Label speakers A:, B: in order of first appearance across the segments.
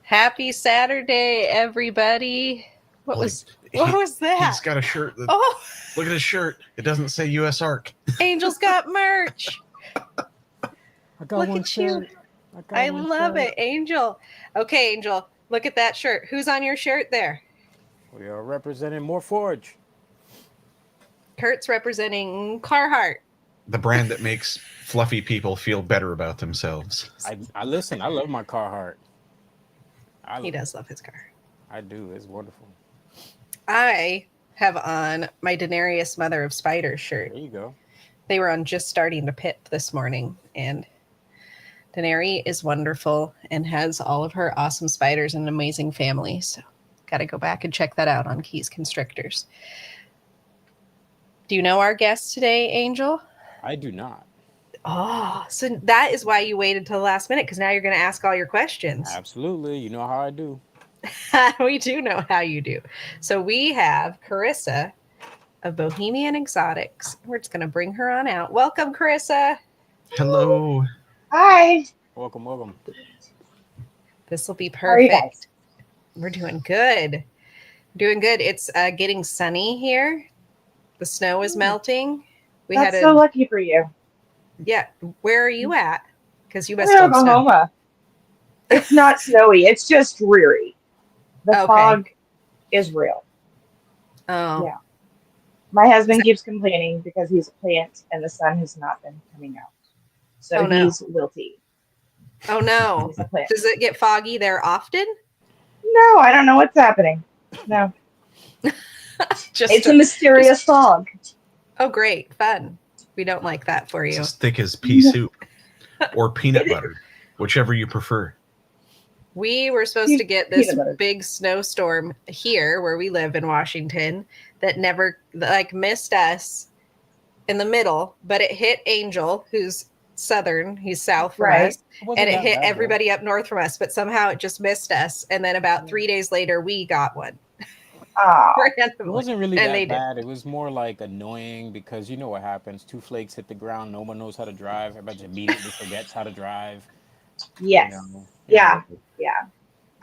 A: Happy Saturday, everybody. What
B: Well,
A: was what was that?
B: He's got a shirt that.
A: Oh,
B: Look at his shirt. It doesn't say U.S. Ark.
A: Angel's got merch.
C: I got
A: Look
C: one
A: at you.
C: shirt. I got
A: I
C: one
A: love
C: shirt.
A: it, Angel. Okay, Angel, look at that shirt. Who's on your shirt there?
C: We are representing More Forge.
A: Kurt's representing Carhartt.
B: The brand that makes fluffy people feel better about themselves.
C: I listen. I love my Carhartt.
A: He does love his car.
C: I do. It's wonderful.
A: I have on my Daenerys Mother of Spiders shirt.
C: There you go.
A: They were on Just Starting to Pip this morning, and Daenerys is wonderful and has all of her awesome spiders and an amazing family. So, got to go back and check that out on Keys Constrictors. Do you know our guest today, Angel?
C: I do not.
A: Oh, so that is why you waited till the last minute, because now you're going to ask all your questions.
C: Absolutely. You know how I do.
A: We do know how you do. So we have Carissa of Bohemian Exotics. We're just going to bring her on out. Welcome, Carissa.
B: Hello.
D: Hi.
C: Welcome, welcome.
A: This will be
D: How are you
A: perfect.
D: guys?
A: We're doing good. Doing good. It's getting sunny here. The snow is melting. We
D: That's
A: had
D: so lucky for you.
A: Yeah. Where are you at? Because you
D: I'm
A: must
D: in
A: hold snow.
D: Oklahoma. It's not snowy. It's just dreary. The
A: Okay.
D: fog is real.
A: Oh.
D: Yeah. My husband keeps complaining because he's a plant and the sun has not been coming out. So
A: Oh, no.
D: he's wilty.
A: Oh no.
D: He's a plant.
A: Does it get foggy there often?
D: No, I don't know what's happening. No. It's a mysterious fog.
A: Oh, great. Fun. We don't like that for
B: It's
A: you.
B: as thick as pea soup or peanut butter, whichever you prefer.
A: We were supposed to get this
D: Peanut butter.
A: big snowstorm here where we live in Washington that never missed us in the middle, but it hit Angel, who's southern, he's south from
D: Right.
A: us, and it hit everybody up north from us, but somehow it just missed us. And then about 3 days later, we got one.
C: It wasn't really that bad. It was more like annoying because you know what happens. 2 flakes hit the ground. No one knows how to drive. Everybody immediately forgets how to drive.
D: Yes.
C: Yeah.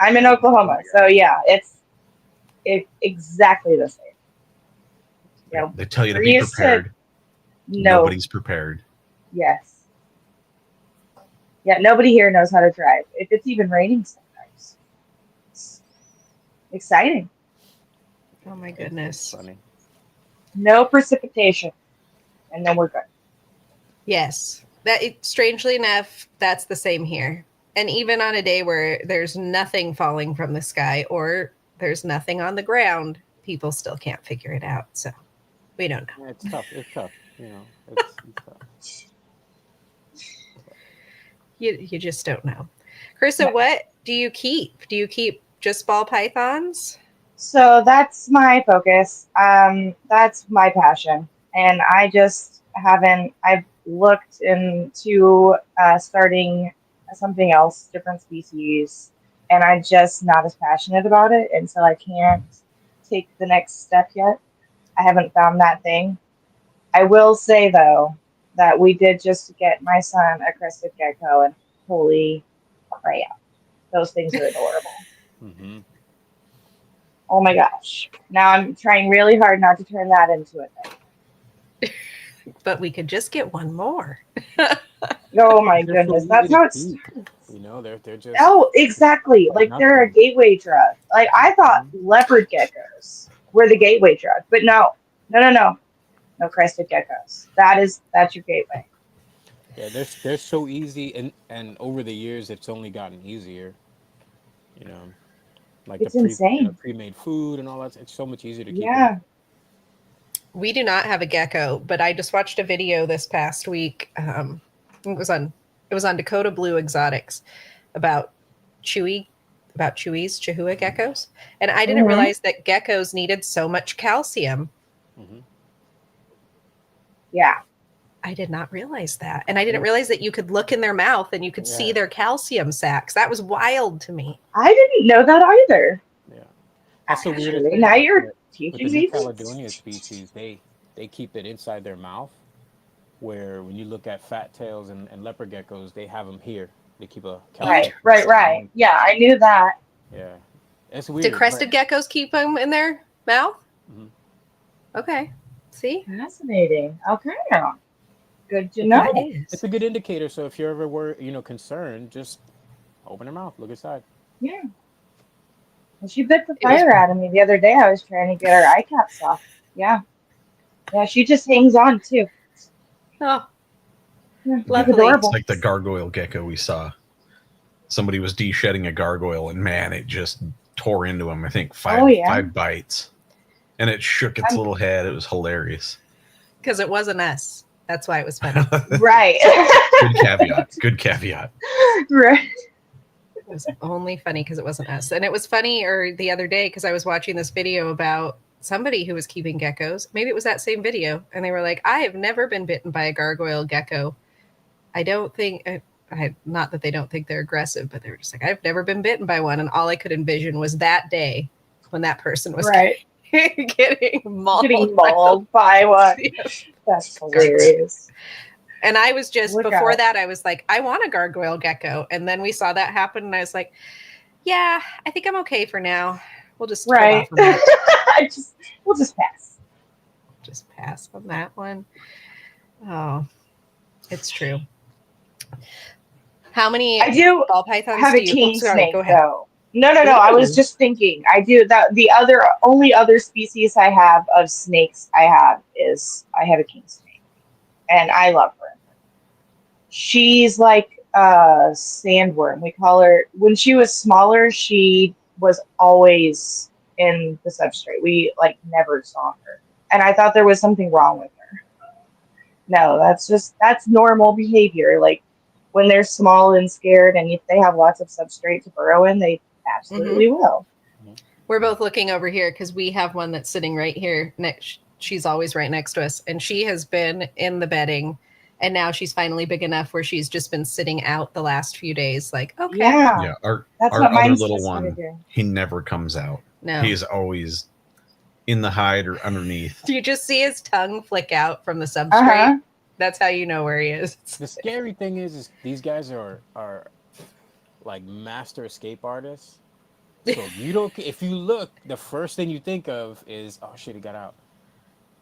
D: I'm in Oklahoma, so yeah, it's exactly the same. You know,
B: They tell you to be prepared. Nobody's prepared.
D: Yes. Yeah, nobody here knows how to drive. If it's even raining sometimes. It's exciting.
A: Oh my goodness.
C: Funny.
D: No precipitation. And then we're good.
A: Yes. Strangely enough, that's the same here. And even on a day where there's nothing falling from the sky or there's nothing on the ground, people still can't figure it out. So we don't know.
C: It's tough. It's tough. You know, it's tough.
A: You just don't know. Carissa, what do you keep? Do you keep just ball pythons?
D: So that's my focus. That's my passion. And I just I've looked into starting something else, different species, and I'm just not as passionate about it. And so I can't take the next step yet. I haven't found that thing. I will say, though, that we did just get my son a crested gecko, and holy crap, those things are adorable.
C: Mm-hmm.
D: Oh my gosh. Now I'm trying really hard not to turn that into a thing.
A: But we could just get one more.
D: Oh my goodness. That's how it's...
C: You know, they're just...
D: Oh, exactly. Like they're a gateway drug. Like I thought leopard geckos were the gateway drug, but no. No crested geckos. That's your gateway.
C: Yeah, they're so easy, and over the years it's only gotten easier. You know, like
D: it's insane.
C: Pre-made food and all that. It's so much easier to keep.
D: Yeah.
A: We do not have a gecko, but I just watched a video this past week. It was on Dakota Blue Exotics about Chewy's Chihuahua geckos, and I didn't realize that geckos needed so much calcium.
C: Mm-hmm.
D: Yeah.
A: I did not realize that. And I didn't realize that you could look in their mouth and you could see their calcium sacs. That was wild to me.
D: I didn't know that either.
C: Yeah. That's the weirdest thing.
D: Now you're teaching me.
C: With the New Caledonia species, they keep it inside their mouth, where when you look at fat tails and leopard geckos, they have them here. They keep a calcium.
D: Right. Yeah, I knew that.
C: Yeah, it's weird.
A: Did crested geckos keep them in their mouth?
C: Mhm.
A: Okay. See?
D: Fascinating. Okay. Good to know.
C: It's a good indicator. So if you're ever concerned, just open your mouth, look inside.
D: Yeah. Well, she bit the fire out of me the other day. I was trying to get her eye caps off. Yeah. Yeah, she just hangs on too.
A: Oh,
D: Yeah,
A: lovely.
D: adorable.
B: It's like the gargoyle gecko we saw. Somebody was de-shedding a gargoyle, and man, it just tore into him. I think five bites, and it shook its little head. It was hilarious.
A: Because it wasn't us. That's why it was funny.
D: Right.
B: Good caveat. Good caveat.
D: Right.
A: It was only funny because it wasn't us. And it was funny the other day because I was watching this video about somebody who was keeping geckos. Maybe it was that same video. And they were like, I have never been bitten by a gargoyle gecko. I don't think, not that they don't think they're aggressive, but they were just like, I've never been bitten by one. And all I could envision was that day when that person was getting mauled
D: by one. That's hilarious.
A: And I was just, before that, I was like, I want a gargoyle gecko. And then we saw that happen. And I was like, yeah, I think I'm okay for now. We'll just hold off on that.
D: We'll just pass.
A: Just pass on that one. Oh, it's true. How many ball pythons
D: have
A: do
D: a
A: you
D: king snake,
A: go ahead.
D: though. No. I was just thinking. I do that. The only other species I have of snakes I have a king snake, and I love her. She's like a sandworm. We call her. When she was smaller, she was always in the substrate. We never saw her, and I thought there was something wrong with her. No, that's normal behavior. Like when they're small and scared, and if they have lots of substrate to burrow in, they absolutely will.
A: We're both looking over here because we have one that's sitting right here next. She's always right next to us, and she has been in the bedding. And now she's finally big enough where she's just been sitting out the last few days. Like, okay.
B: Yeah. Our other little one,
D: do.
B: He never comes out.
A: No.
B: He's always in the hide or underneath.
A: Do you just see his tongue flick out from the substrate? That's how you know where he is.
C: The scary thing is these guys are like master escape artists. So if you look, the first thing you think of is, oh shit, he got out.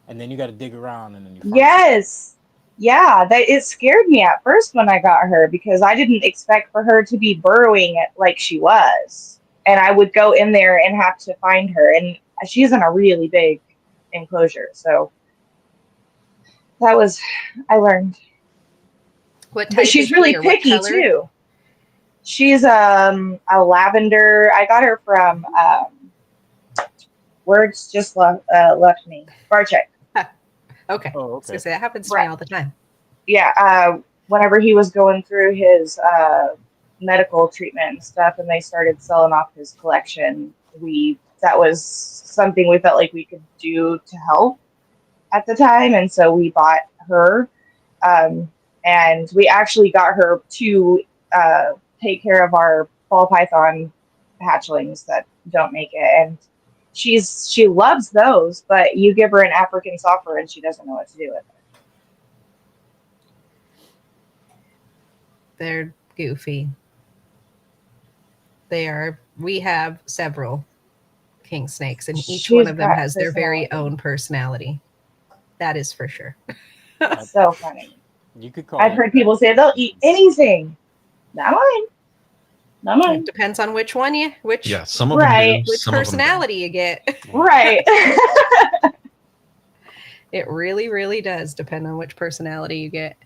C: And then you got to dig around and then you find
D: Yes. Yeah, it scared me at first when I got her because I didn't expect for her to be burrowing like she was. And I would go in there and have to find her. And she's in a really big enclosure. So I learned.
A: What type
D: but she's really picky too. She's a lavender. I got her from words just left me. Barcheck.
A: Okay.
C: Oh, okay.
A: So that happens to me all the time.
D: Yeah. Whenever he was going through his medical treatment and stuff, and they started selling off his collection, that was something we felt like we could do to help at the time, and so we bought her, and we actually got her to take care of our ball python hatchlings that don't make it, and she loves those, but you give her an African soffer and she doesn't know what to do with it.
A: They're goofy. They are. We have several king snakes, and each one of them has their very own personality. That is for sure.
D: So funny.
C: You could call.
D: I've heard people say they'll eat anything. Not mine. Not mine.
A: It depends on which one
B: some of them do,
A: which personality you get.
D: Right.
A: It really, really does depend on which personality you get.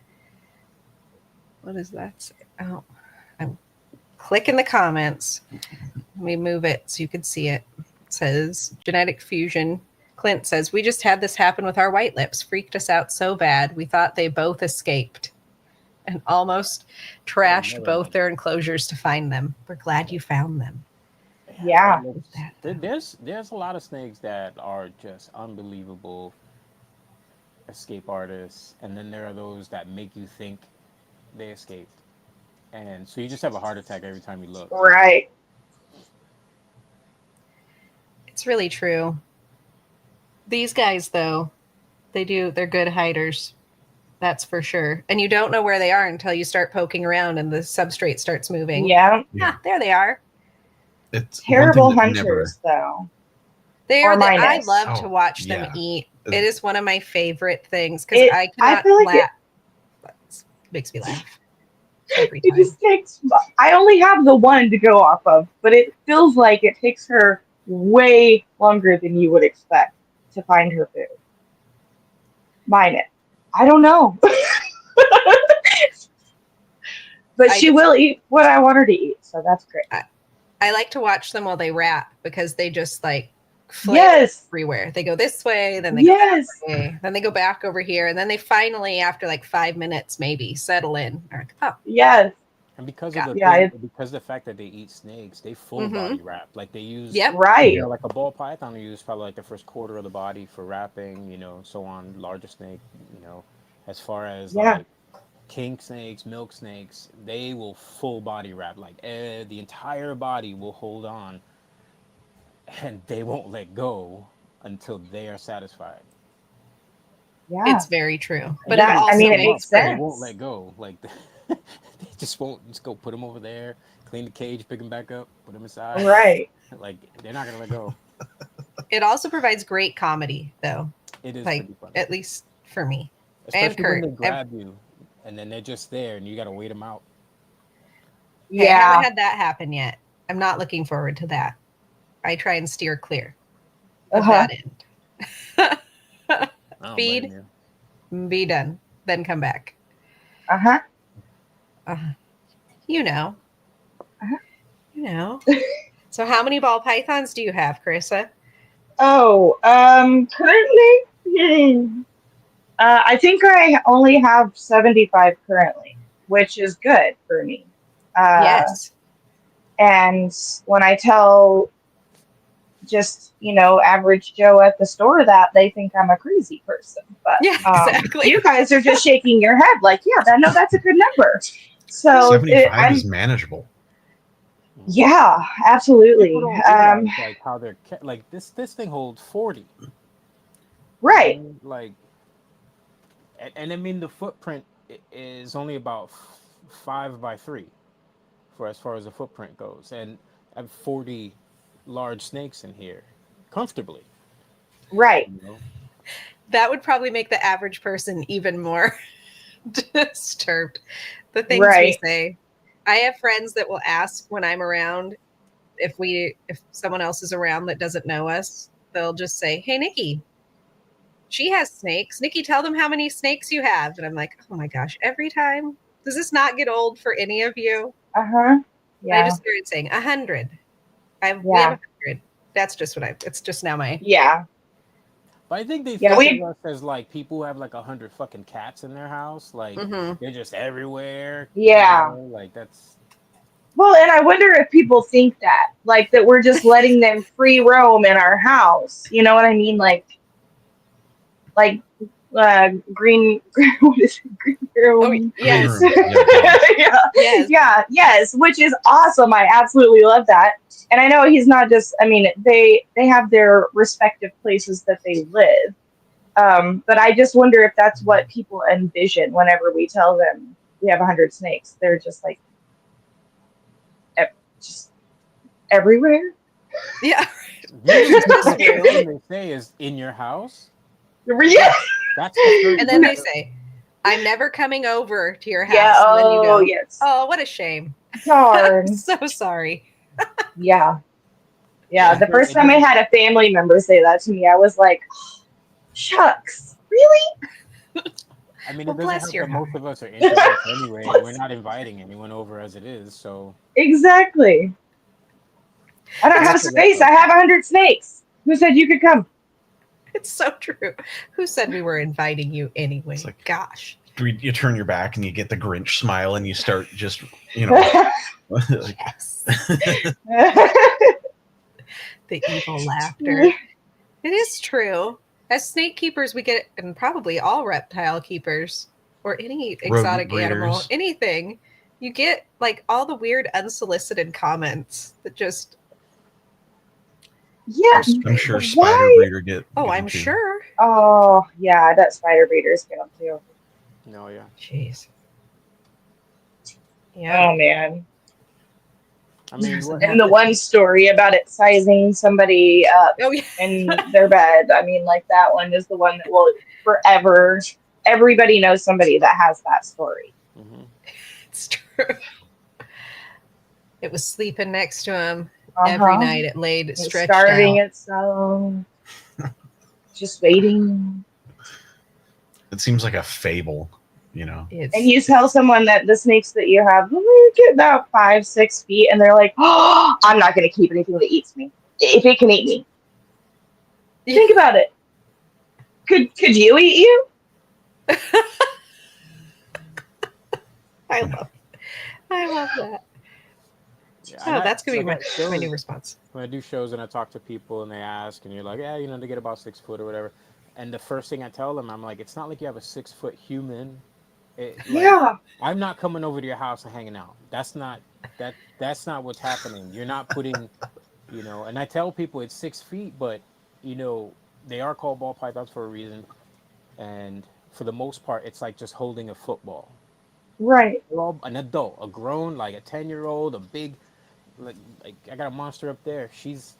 A: What does that say? Oh, I'm clicking the comments. Let me move it so you can see it. It says genetic fusion. Clint says, we just had this happen with our white lips. Freaked us out so bad. We thought they both escaped and almost trashed both their enclosures to find them. We're glad you found them.
D: Yeah.
C: There's a lot of snakes that are just unbelievable escape artists, and then there are those that make you think they escaped. And so you just have a heart attack every time you look.
D: Right.
A: It's really true. These guys, though, they're good hiders. That's for sure. And you don't know where they are until you start poking around and the substrate starts moving.
D: Yeah.
A: Ah, there they are.
B: It's
D: terrible
B: one thing
D: hunters, though.
A: I love to watch them eat. It is one of my favorite things because I cannot laugh. It makes me laugh every time.
D: It just takes. I only have the one to go off of, but it feels like it takes her way longer than you would expect to find her food. Mine it. I don't know. But she will eat what I want her to eat, so that's great.
A: I like to watch them while they rap because they just like flare everywhere. They go this way, then they go that way, then they go back over here, and then they finally, after like 5 minutes, maybe settle in. Like, oh,
D: yes.
C: And because of the fact that they eat snakes, they full body wrap. Like they use, like a ball python, they use probably like the first quarter of the body for wrapping, so on. Larger snake, as far as like king snakes, milk snakes, they will full body wrap. Like the entire body will hold on, and they won't let go until they are satisfied.
D: Yeah,
A: it's very true. But
D: it makes sense.
C: They won't let go. Like they just won't. Just go put them over there, clean the cage, pick them back up, put them inside.
D: Right.
C: Like they're not gonna let go.
A: It also provides great comedy, though.
C: It is
A: like
C: pretty funny.
A: at least for me.
C: Especially
A: and Kurt.
C: when they grab you, and then they're just there, and you got to wait them out.
A: Hey, I haven't had that happen yet. I'm not looking forward to that. I try and steer clear of that end. Feed, be done, then come back. You know. So how many ball pythons do you have, Carissa?
D: Oh, currently, I think I only have 75 currently, which is good for me.
A: Yes.
D: And when I tell just, average Joe at the store that, they think I'm a crazy person. But
A: exactly.
D: You guys are just shaking your head like, that's a good number. So
B: 75 is manageable.
D: Yeah, absolutely.
C: Like how they're like this thing holds 40.
D: Right.
C: Like, and I mean the footprint is only about 5 by 3 for as far as the footprint goes, and I have 40 large snakes in here comfortably.
D: Right.
A: That would probably make the average person even more disturbed. The things we say. I have friends that will ask when I'm around if someone else is around that doesn't know us, they'll just say, "Hey, Nikki, she has snakes. Nikki, tell them how many snakes you have." And I'm like, oh my gosh, every time? Does this not get old for any of you?
D: Yeah.
A: I just started saying 100. We have 100. That's just it's just now my.
D: Yeah.
C: But I think they think of us as like people who have like 100 fucking cats in their house. Like they're just everywhere.
D: Yeah.
C: Like that's.
D: Well, and I wonder if people think that, like, that we're just letting them free roam in our house. You know what I mean? Like green. What is it? Green room.
A: Oh, yes.
D: Yes, which is awesome. I absolutely love that. And I know he's not just. I mean, they have their respective places that they live. But I just wonder if that's what people envision whenever we tell them we have 100 snakes. They're just like. Just everywhere.
A: Yeah.
C: What they say is in your house.
D: Yeah.
C: That's the
A: and then they say, "I'm never coming over to your house."
D: Yeah.
A: And then you go,
D: yes.
A: Oh, what a shame.
D: Darn.
A: I'm so sorry.
D: Yeah. The first time I had a family member say that to me, I was like, oh, "Shucks, really?"
C: I mean, it doesn't help that most of us are introverts anyway. We're not inviting anyone over as it is, so.
D: Exactly. I don't have space. I have 100 snakes. Who said you could come?
A: It's so true. Who said we were inviting you anyway? It's like, gosh.
B: You turn your back and you get the Grinch smile and you start just, like,
A: yes. The evil laughter. It is true. As snake keepers, we get, and probably all reptile keepers or any exotic animal, anything, you get like all the weird unsolicited comments that just.
D: Yeah.
B: I'm sure spider breeder get.
A: Oh, I'm sure.
D: Oh, yeah, I bet spider breeders get them too.
C: No, yeah.
A: Jeez. Yeah.
D: Oh, man.
C: I mean,
D: and the one story about it sizing somebody up in their bed. I mean, like that one is the one that will forever. Everybody knows somebody that has that story.
C: Mm-hmm.
A: It's true. It was sleeping next to him every night. It laid stretched
D: starving
A: out.
D: itself, just waiting.
B: It seems like a fable, you know.
D: And you tell someone that the snakes that you have get about 5-6 feet, and they're like, "Oh, I'm not going to keep anything that eats me. If it can eat me, think about it. Could you eat you?"
A: I love that.
C: Yeah,
A: that's gonna be my new response.
C: When I do shows and I talk to people and they ask, and you're like, yeah, they get about 6 foot or whatever, and the first thing I tell them, I'm like, it's not like you have a 6 foot human. I'm not coming over to your house and hanging out. That's not what's happening. You're not putting, and I tell people it's 6 feet, but they are called ball pythons for a reason, and for the most part, it's like just holding a football.
D: Right.
C: An adult, a grown, like a 10-year-old, a big, like I got a monster up there. She's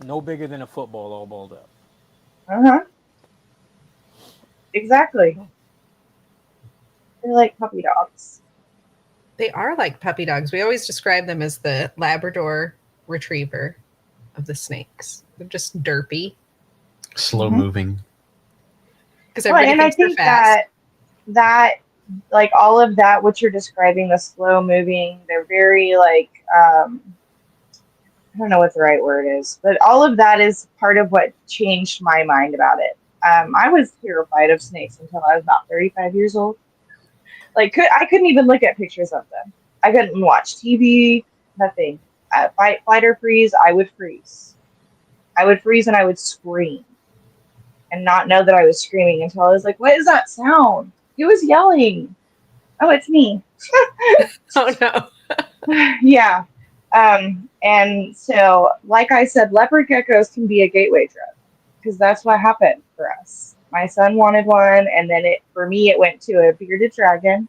C: no bigger than a football, all balled up.
D: Exactly. They're like puppy dogs.
A: They are like puppy dogs. We always describe them as the Labrador retriever of the snakes. They're just derpy,
B: slow moving.
A: Because everybody thinks they're fast.
D: that like all of that, what you're describing, the slow moving, they're very like I don't know what the right word is, but all of that is part of what changed my mind about it. I was terrified of snakes until I was about 35 years old. Like, I couldn't even look at pictures of them. I couldn't watch TV, nothing. Fight or freeze, I would freeze. I would freeze and I would scream and not know that I was screaming until I was like, what is that sound? Who was yelling? Oh, it's me.
A: Oh, no.
D: Yeah. And so, like I said, leopard geckos can be a gateway drug because that's what happened for us. My son wanted one, and then for me, it went to a bearded dragon.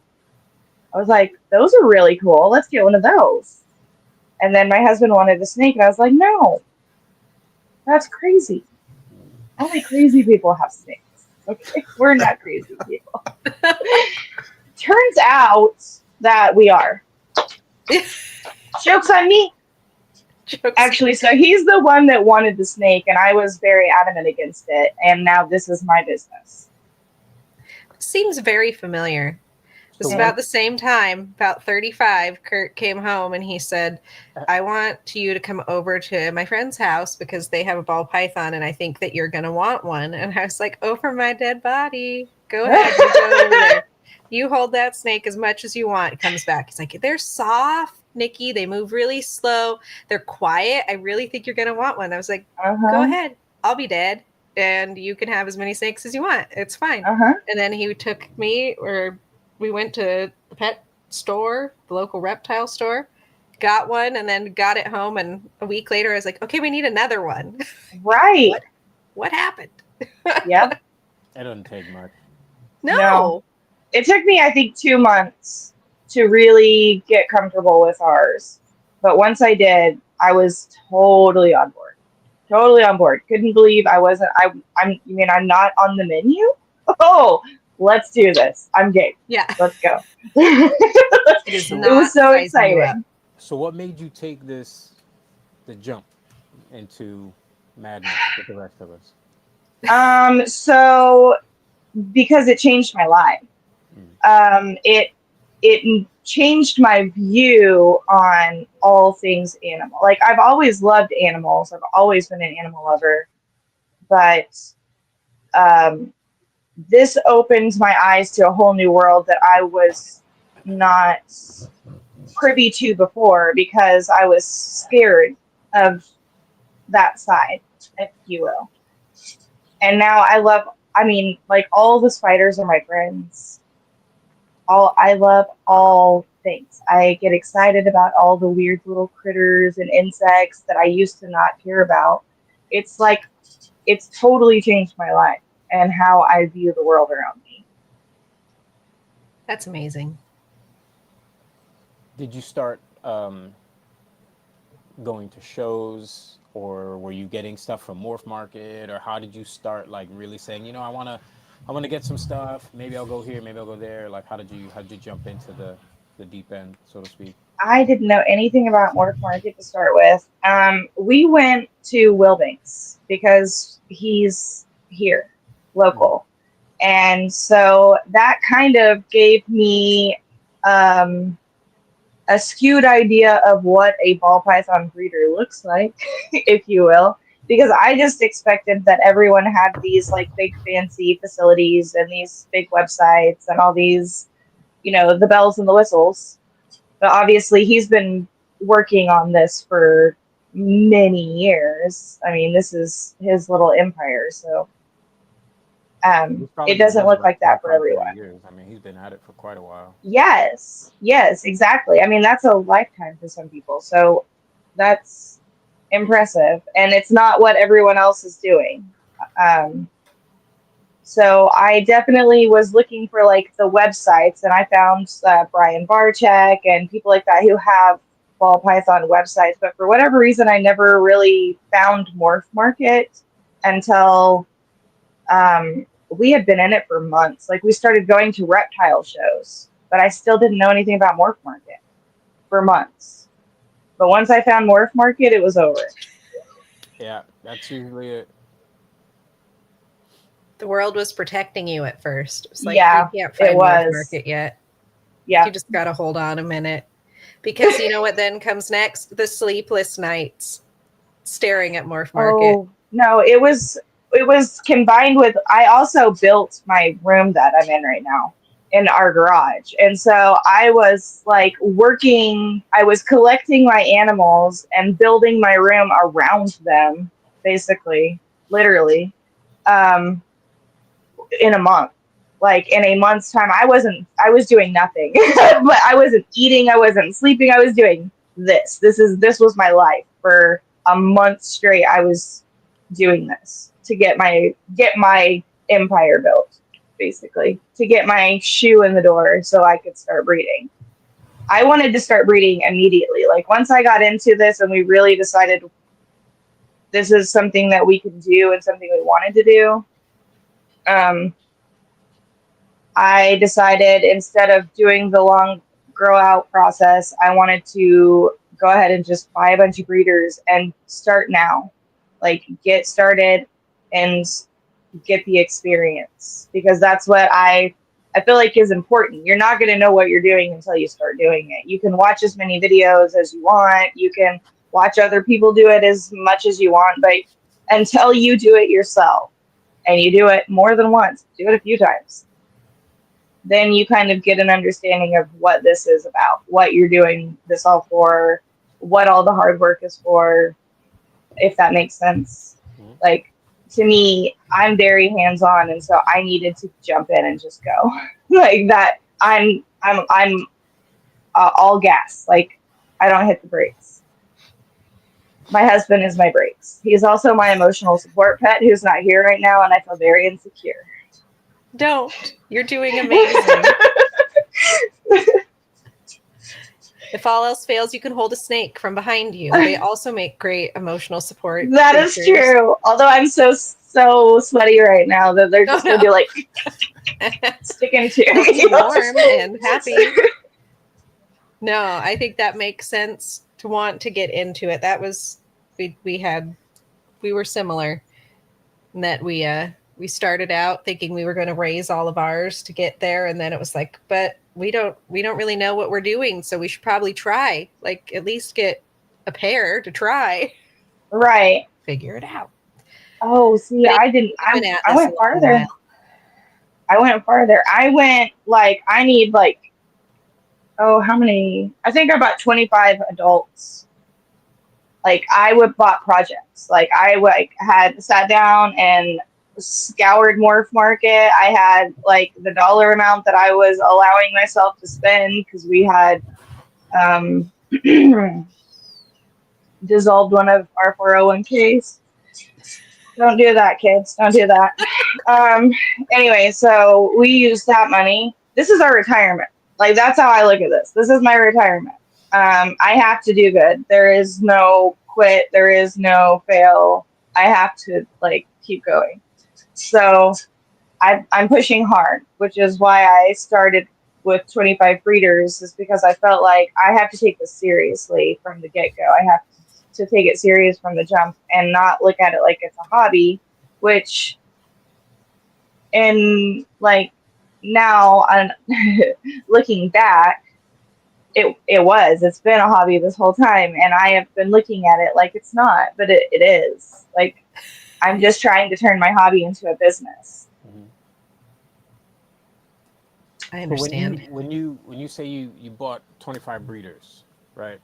D: I was like, those are really cool. Let's get one of those. And then my husband wanted a snake, and I was like, no, that's crazy. Only crazy people have snakes. Okay, we're not crazy people. Turns out that we are. Joke's on me. Actually, so he's the one that wanted the snake, and I was very adamant against it, and now this is my business.
A: Seems very familiar. It was about the same time, about 35, Kurt came home and he said, I want you to come over to my friend's house because they have a ball python and I think that you're going to want one. And I was like, over my dead body. Go ahead. You go over there. You hold that snake as much as you want. It comes back. He's like, they're soft, Nikki. They move really slow. They're quiet. I really think you're going to want one. I was like, go ahead. I'll be dead. And you can have as many snakes as you want. It's fine. And then he took me, or we went to the pet store, the local reptile store, got one, and then got it home. And a week later, I was like, okay, we need another one.
D: Right.
A: What happened?
D: Yep.
C: It doesn't take much.
D: No. It took me, I think, 2 months to really get comfortable with ours. But once I did, I was totally on board. Totally on board. Couldn't believe I wasn't. I'm not on the menu? Oh, let's do this. I'm game.
A: Yeah.
D: Let's go.
A: It
D: was so exciting.
C: So what made you take the jump into madness with the rest of us?
D: So because it changed my life. It changed my view on all things animal. Like, I've always loved animals. I've always been an animal lover. But this opens my eyes to a whole new world that I was not privy to before because I was scared of that side, if you will. And now all the spiders are my friends. I love all things. I get excited about all the weird little critters and insects that I used to not care about. It's totally changed my life and how I view the world around me.
A: That's amazing.
C: Did you start going to shows, or were you getting stuff from Morph Market, or how did you start like really saying, I want to get some stuff. Maybe I'll go here, maybe I'll go there. Like, how did you jump into the deep end, so to speak?
D: I didn't know anything about Morph Market to start with. We went to Wilbanks because he's here, local. And so that kind of gave me a skewed idea of what a ball python breeder looks like, if you will, because I just expected that everyone had these like big fancy facilities and these big websites and all these, the bells and the whistles. But obviously he's been working on this for many years. I mean, this is his little empire, so it doesn't look like that for everyone.
C: Years. I mean, he's been at it for quite a while.
D: Yes, exactly. I mean, that's a lifetime for some people. So that's impressive. And it's not what everyone else is doing. So I definitely was looking for like the websites, and I found Brian Barczyk and people like that who have ball python websites. But for whatever reason, I never really found Morph Market until we had been in it for months. Like, we started going to reptile shows, but I still didn't know anything about Morph Market for months. But once I found Morph Market, it was over.
C: Yeah, that's usually it.
A: The world was protecting you at first. It was like,
D: yeah,
A: you can't find Morph Market yet.
D: Yeah.
A: You just got to hold on a minute. Because you know what then comes next? The sleepless nights staring at Morph Market.
D: Oh, no, it was combined with, I also built my room that I'm in right now in our garage. And so I was like I was collecting my animals and building my room around them, basically, literally, in a month. Like, in a month's time, I was doing nothing, but I wasn't eating, I wasn't sleeping, I was doing this. This was my life. For a month straight, I was doing this to get my empire built, basically, to get my shoe in the door so I could start breeding. I wanted to start breeding immediately. Like, once I got into this and we really decided this is something that we could do and something we wanted to do, I decided, instead of doing the long grow out process, I wanted to go ahead and just buy a bunch of breeders and start now. Like, get started and get the experience, because that's what I feel like is important. You're not going to know what you're doing until you start doing it. You can watch as many videos as you want. You can watch other people do it as much as you want, but until you do it yourself, and you do it more than once, do it a few times, then you kind of get an understanding of what this is about, what you're doing this all for, what all the hard work is for, if that makes sense. Like, to me, I'm very hands-on, and so I needed to jump in and just go like that. I'm all gas. Like, I don't hit the brakes. My husband is my brakes. He's also my emotional support pet, who's not here right now, and I feel very insecure.
A: Don't. You're doing amazing. If all else fails, you can hold a snake from behind you. They also make great emotional support.
D: That is true. Although I'm so sweaty right now that they're just going to be like sticking to me.
A: Warm and happy. No, I think that makes sense to want to get into it. That was, we were similar in that we started out thinking we were going to raise all of ours to get there, and then it was like, but we don't really know what we're doing, so we should probably try, like, at least get a pair to try.
D: Right.
A: Figure it out.
D: Oh, see, I didn't. I went farther. I went like, I need like, how many? I think about 25 adults. Like, I would bought projects. Like, I had sat down and scoured Morph Market. I had like the dollar amount that I was allowing myself to spend, because we had dissolved one of our 401ks. Don't do that, kids. Don't do that. Anyway, so we used that money. This is our retirement. Like, that's how I look at this. This is my retirement. I have to do good. There is no quit. There is no fail. I have to like keep going. So I'm pushing hard, which is why I started with 25 breeders, is because I felt like I have to take this seriously from the get-go. I have to take it serious from the jump and not look at it like it's a hobby, which in like now I'm looking back, it's been a hobby this whole time, and I have been looking at it like it's not, but it is. Like, I'm just trying to turn my hobby into a business.
C: Mm-hmm.
A: I understand.
C: So when you say you bought 25 breeders, right?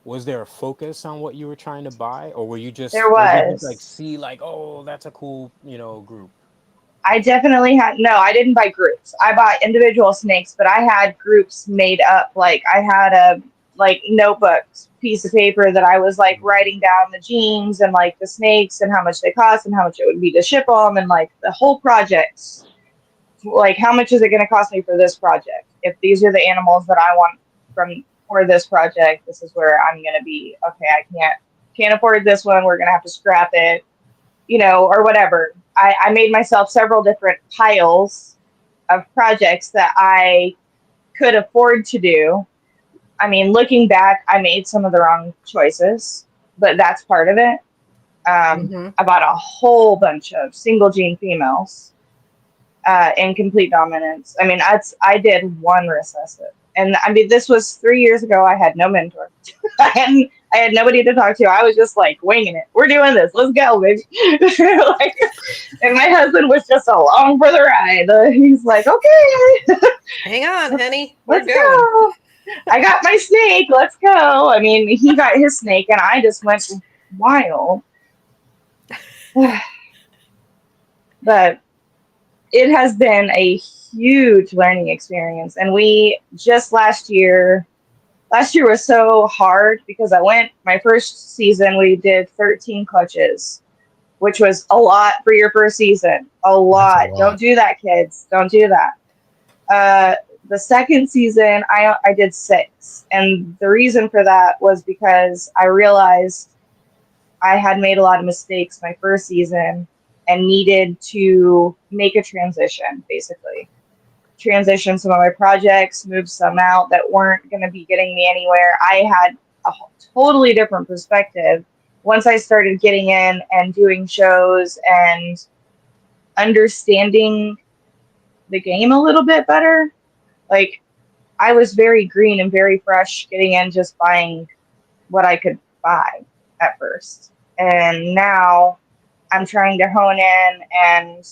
C: Was there a focus on what you were trying to buy, or were you just
D: There
C: or did you like
D: was.
C: see like, oh, that's a cool, group?
D: I definitely had, no, I didn't buy groups. I bought individual snakes, but I had groups made up. Like, I had a like notebook piece of paper that I was like writing down the genes and like the snakes and how much they cost and how much it would be to ship them and like the whole project. Like, how much is it going to cost me for this project? If these are the animals that I want for this project, this is where I'm going to be. Okay, I can't afford this one. We're going to have to scrap it, or whatever. I made myself several different piles of projects that I could afford to do. I mean, looking back, I made some of the wrong choices, but that's part of it. I bought a whole bunch of single gene females in complete dominance. I mean, I did one recessive. And I mean, this was 3 years ago. I had no mentor. I had nobody to talk to. I was just like winging it. We're doing this. Let's go, baby. And my husband was just along for the ride. He's like, okay,
A: hang on, honey.
D: Let's go. I got my snake. Let's go. I mean, he got his snake, and I just went wild. But it has been a huge learning experience. And we just last year was so hard because my first season, we did 13 clutches, which was a lot for your first season. A lot. Don't do that, kids. Don't do that. The second season, I did 6. And the reason for that was because I realized I had made a lot of mistakes my first season and needed to make a transition, basically. Transition some of my projects, move some out that weren't going to be getting me anywhere. I had a totally different perspective once I started getting in and doing shows and understanding the game a little bit better. Like, I was very green and very fresh getting in, just buying what I could buy at first. And now I'm trying to hone in and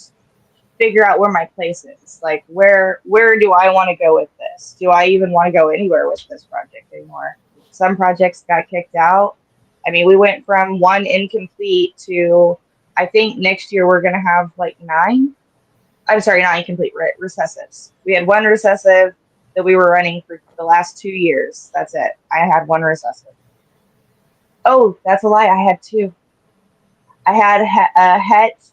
D: figure out where my place is. Like, where do I want to go with this? Do I even want to go anywhere with this project anymore? Some projects got kicked out. I mean, we went from 1 incomplete to, I think next year we're going to have like 9. I'm sorry, not incomplete, recessives. We had 1 recessive that we were running for the last 2 years. That's it. I had 1 recessive. Oh, that's a lie. I had 2. I had a het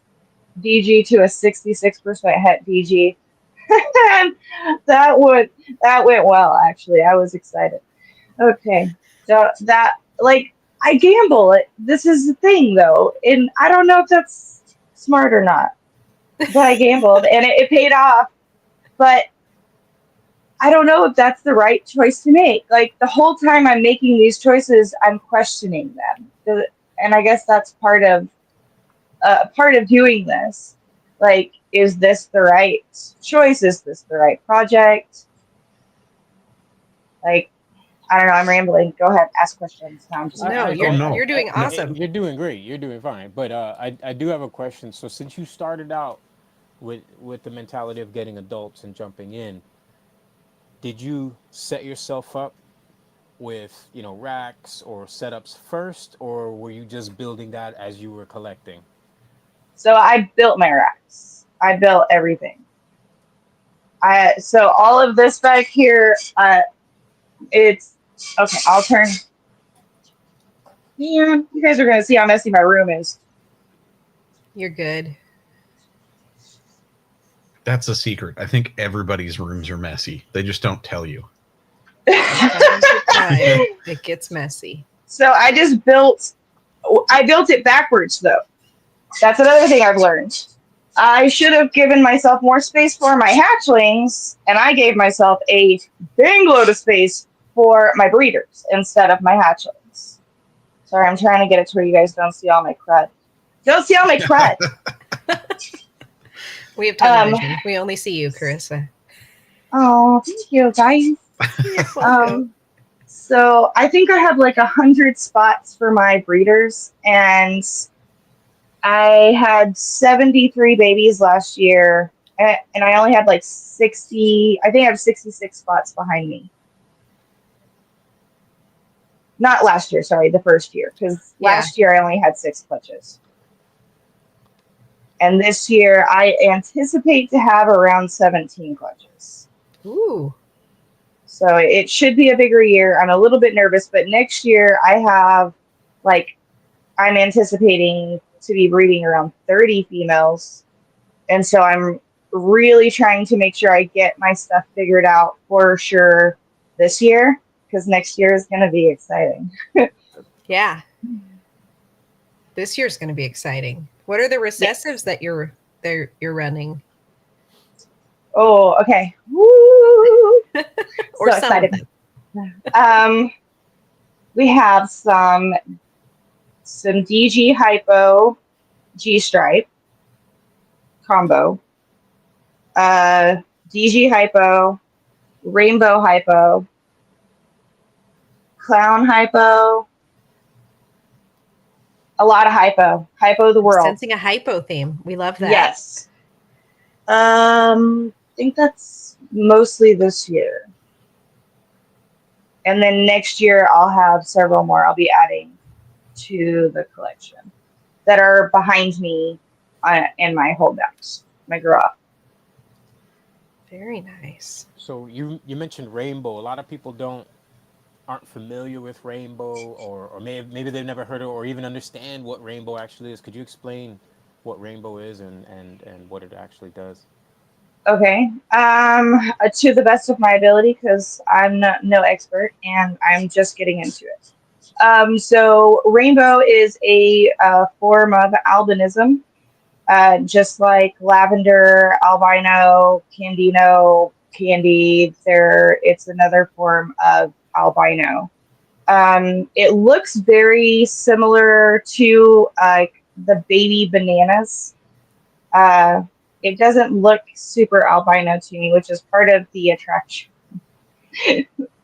D: DG to a 66% het DG. that went well, actually. I was excited. Okay. So that, like, I gamble it. This is the thing, though. And I don't know if that's smart or not. But I gambled, and it paid off. But I don't know if that's the right choice to make. Like, the whole time I'm making these choices, I'm questioning them. And I guess that's part of doing this. Like, is this the right choice? Is this the right project? Like, I don't know. I'm rambling. Go ahead. Ask questions. No, I'm just
A: you're doing awesome.
C: You're doing great. You're doing fine. But I do have a question. So since you started out with the mentality of getting adults and jumping in, did you set yourself up with racks or setups first, or were you just building that as you were collecting?
D: So I built my racks. I built everything. So all of this back here, it's okay. I'll turn. Yeah, you guys are gonna see how messy my room is.
A: You're good.
B: That's a secret. I think everybody's rooms are messy. They just don't tell you.
A: Time to time, it gets messy.
D: So I built it backwards though. That's another thing I've learned. I should have given myself more space for my hatchlings, and I gave myself a big load of space for my breeders instead of my hatchlings. Sorry, I'm trying to get it to where you guys don't see all my crud. Don't see all my crud.
A: We have tunnel vision. We only see you, Carissa.
D: Oh, thank you, guys. So I think I have like 100 spots for my breeders, and I had 73 babies last year, and I only had like 60. I think I have 66 spots behind me. Not last year, sorry, the first year, because last year I only had 6 clutches. And this year I anticipate to have around 17 clutches.
A: Ooh.
D: So it should be a bigger year. I'm a little bit nervous, but next year I have, like, I'm anticipating to be breeding around 30 females. And so I'm really trying to make sure I get my stuff figured out for sure this year, because next year is going to be exciting.
A: Yeah. This year's going to be exciting. What are the recessives that you're running?
D: Oh, okay. Woo!
A: Or
D: so
A: some
D: excited. We have some DG Hypo G Stripe combo, DG Hypo, Rainbow Hypo, Clown Hypo, a lot of Hypo the world.
A: Sensing a hypo theme. We love that.
D: Yes. I think that's mostly this year. And then next year I'll have several more I'll be adding to the collection that are behind me in my holdouts, my garage.
A: Very nice.
C: So you mentioned rainbow. A lot of people aren't familiar with rainbow, or maybe they've never heard of or even understand what rainbow actually is. Could you explain what rainbow is and what it actually does?
D: Okay. To the best of my ability, because I'm no expert and I'm just getting into it. So rainbow is a form of albinism, just like lavender, albino, candino, candy. It's another form of albino. It looks very similar to the baby bananas. It doesn't look super albino to me, which is part of the attraction.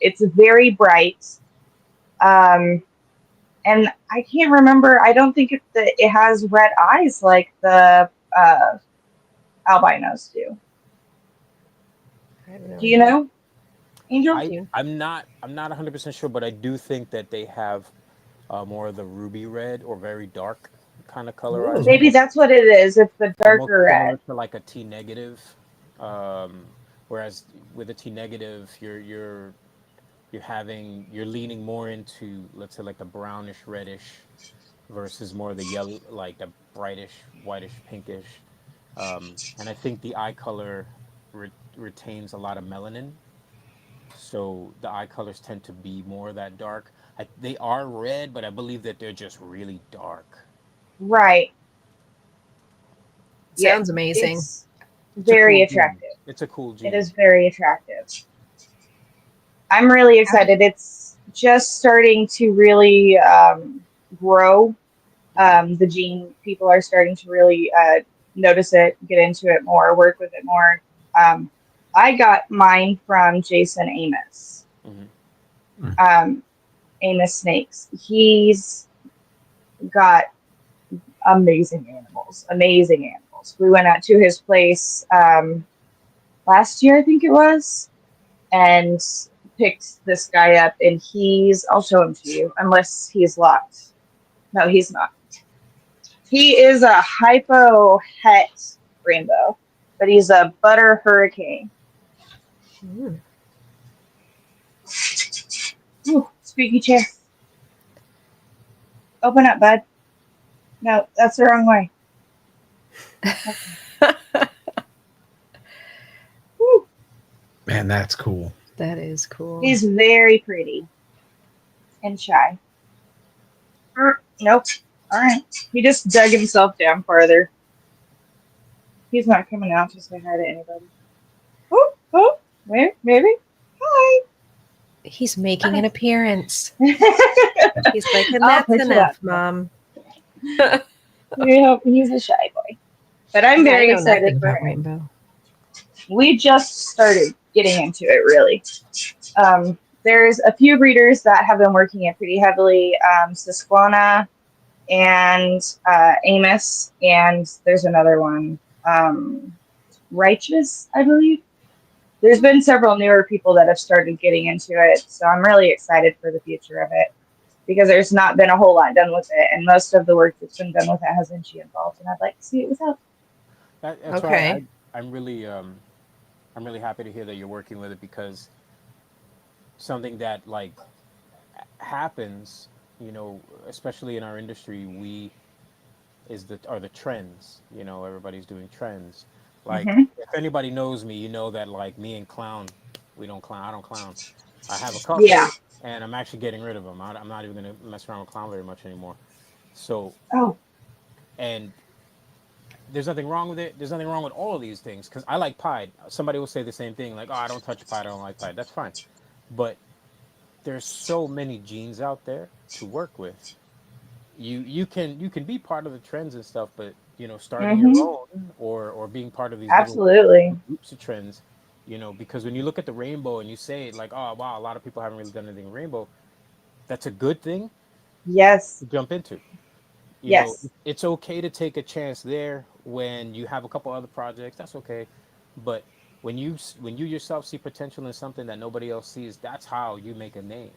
D: It's very bright. And I can't remember. I don't think it has red eyes like the albinos do. Do you know, Angel?
C: I'm not 100% sure, but I do think that they have more of the ruby red or very dark kind of color.
D: Maybe that's what it is. It's the darker red.
C: To like a T negative, whereas with a T negative, you're leaning more into, let's say, like the brownish reddish versus more of the yellow, like the brightish whitish pinkish. And I think the eye color retains a lot of melanin, so the eye colors tend to be more that dark. They are red, but I believe that they're just really dark.
D: Right.
A: Sounds amazing.
D: It's very attractive.
C: It's a cool gene.
D: It is very attractive. I'm really excited. It's just starting to really grow. The gene, people are starting to really notice it, get into it more, work with it more. I got mine from Jason Amos.
C: Mm-hmm.
D: Amos Snakes. He's got amazing animals. We went out to his place last year, I think it was, and picked this guy up, and I'll show him to you, unless he's locked. No, he's not. He is a hypo het rainbow, but he's a butter hurricane. Ooh, squeaky chair. Open up, bud. No, that's the wrong way.
B: Man, that's cool.
A: That is cool.
D: He's very pretty and shy. Nope. All right. He just dug himself down farther. He's not coming out to say hi to anybody. Oh, maybe. Hi.
A: He's making an appearance.
D: He's
A: like, and that's enough, Mom.
D: Yeah, he's a shy boy. But I'm very excited for him.
A: Rainbow.
D: We just started getting into it, really. There's a few breeders that have been working it pretty heavily. Susquehanna and Amos, and there's another one, Righteous, I believe. There's been several newer people that have started getting into it, so I'm really excited for the future of it because there's not been a whole lot done with it, and most of the work that's been done with it has Inchi involved, and I'd like to see it without.
C: That's okay. Why I'm really happy to hear that you're working with it, because something that like happens, you know, especially in our industry, are the trends. You know, everybody's doing trends. Like, if anybody knows me, you know that like me and Clown, we don't clown. I don't clown. I have a couple, and I'm actually getting rid of them. I'm not even gonna mess around with Clown very much anymore. So, and there's nothing wrong with it. There's nothing wrong with all of these things, because I like Pied. Somebody will say the same thing, like, "Oh, I don't touch Pied. I don't like Pied." That's fine, but there's so many genes out there to work with. You can be part of the trends and stuff, but you know, starting your own or being part of these little groups of trends, you know, because when you look at the rainbow and you say like, oh wow, a lot of people haven't really done anything rainbow, that's a good thing.
D: Yes.
C: To jump into. You know, it's okay to take a chance there when you have a couple other projects. That's okay, but when you yourself see potential in something that nobody else sees, that's how you make a name.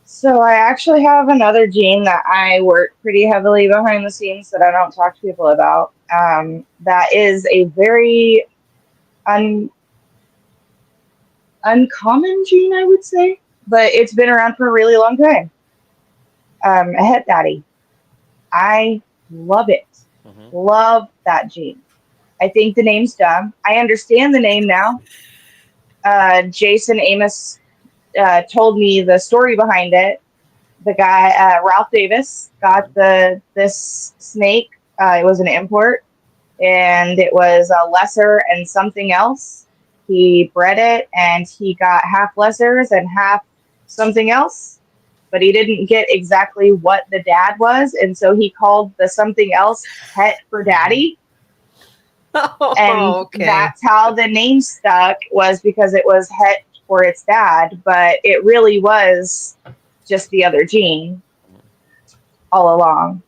D: So I actually have another gene that I work pretty heavily behind the scenes that I don't talk to people about. That is a very uncommon gene, I would say, but it's been around for a really long time. A het daddy. I love it. Love that gene. I think the name's dumb. I understand the name now. Jason Amos told me the story behind it. The guy, Ralph Davis, got this snake. It was an import, and it was a lesser and something else. He bred it, and he got half lessers and half something else, but he didn't get exactly what the dad was, and so he called the something else Het for Daddy. And that's how the name stuck, was because it was Het for its dad, but it really was just the other gene all along.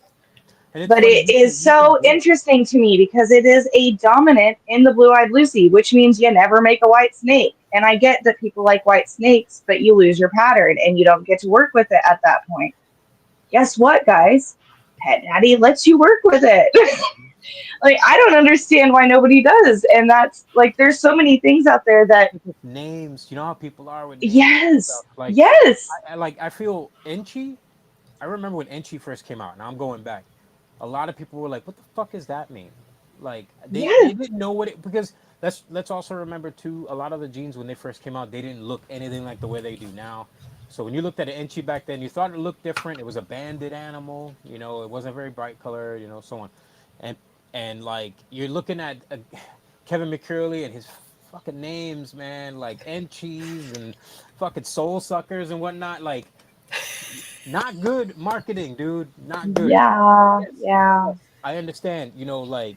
D: But it is so interesting to me because it is a dominant in the Blue-Eyed Lucy, which means you never make a white snake. And I get that people like white snakes, but you lose your pattern and you don't get to work with it at that point. Guess what, guys? Het Daddy lets you work with it. Like, I don't understand why nobody does. And that's like, there's so many things out there that
C: names, you know how people are with names.
D: Yes.
C: Like,
D: yes.
C: I feel Enchi. I remember when Enchi first came out. Now I'm going back. A lot of people were like, "What the fuck does that mean?" Like they didn't know what it, because let's also remember too. A lot of the genes when they first came out, they didn't look anything like the way they do now. So when you looked at an Enchi back then, you thought it looked different. It was a banded animal. You know, it wasn't very bright color. You know, so on. And like you're looking at Kevin McCurley and his fucking names, man, like Enchis and fucking soul suckers and whatnot. Like, not good marketing, dude. Not good.
D: Yeah.
C: I understand. You know, like,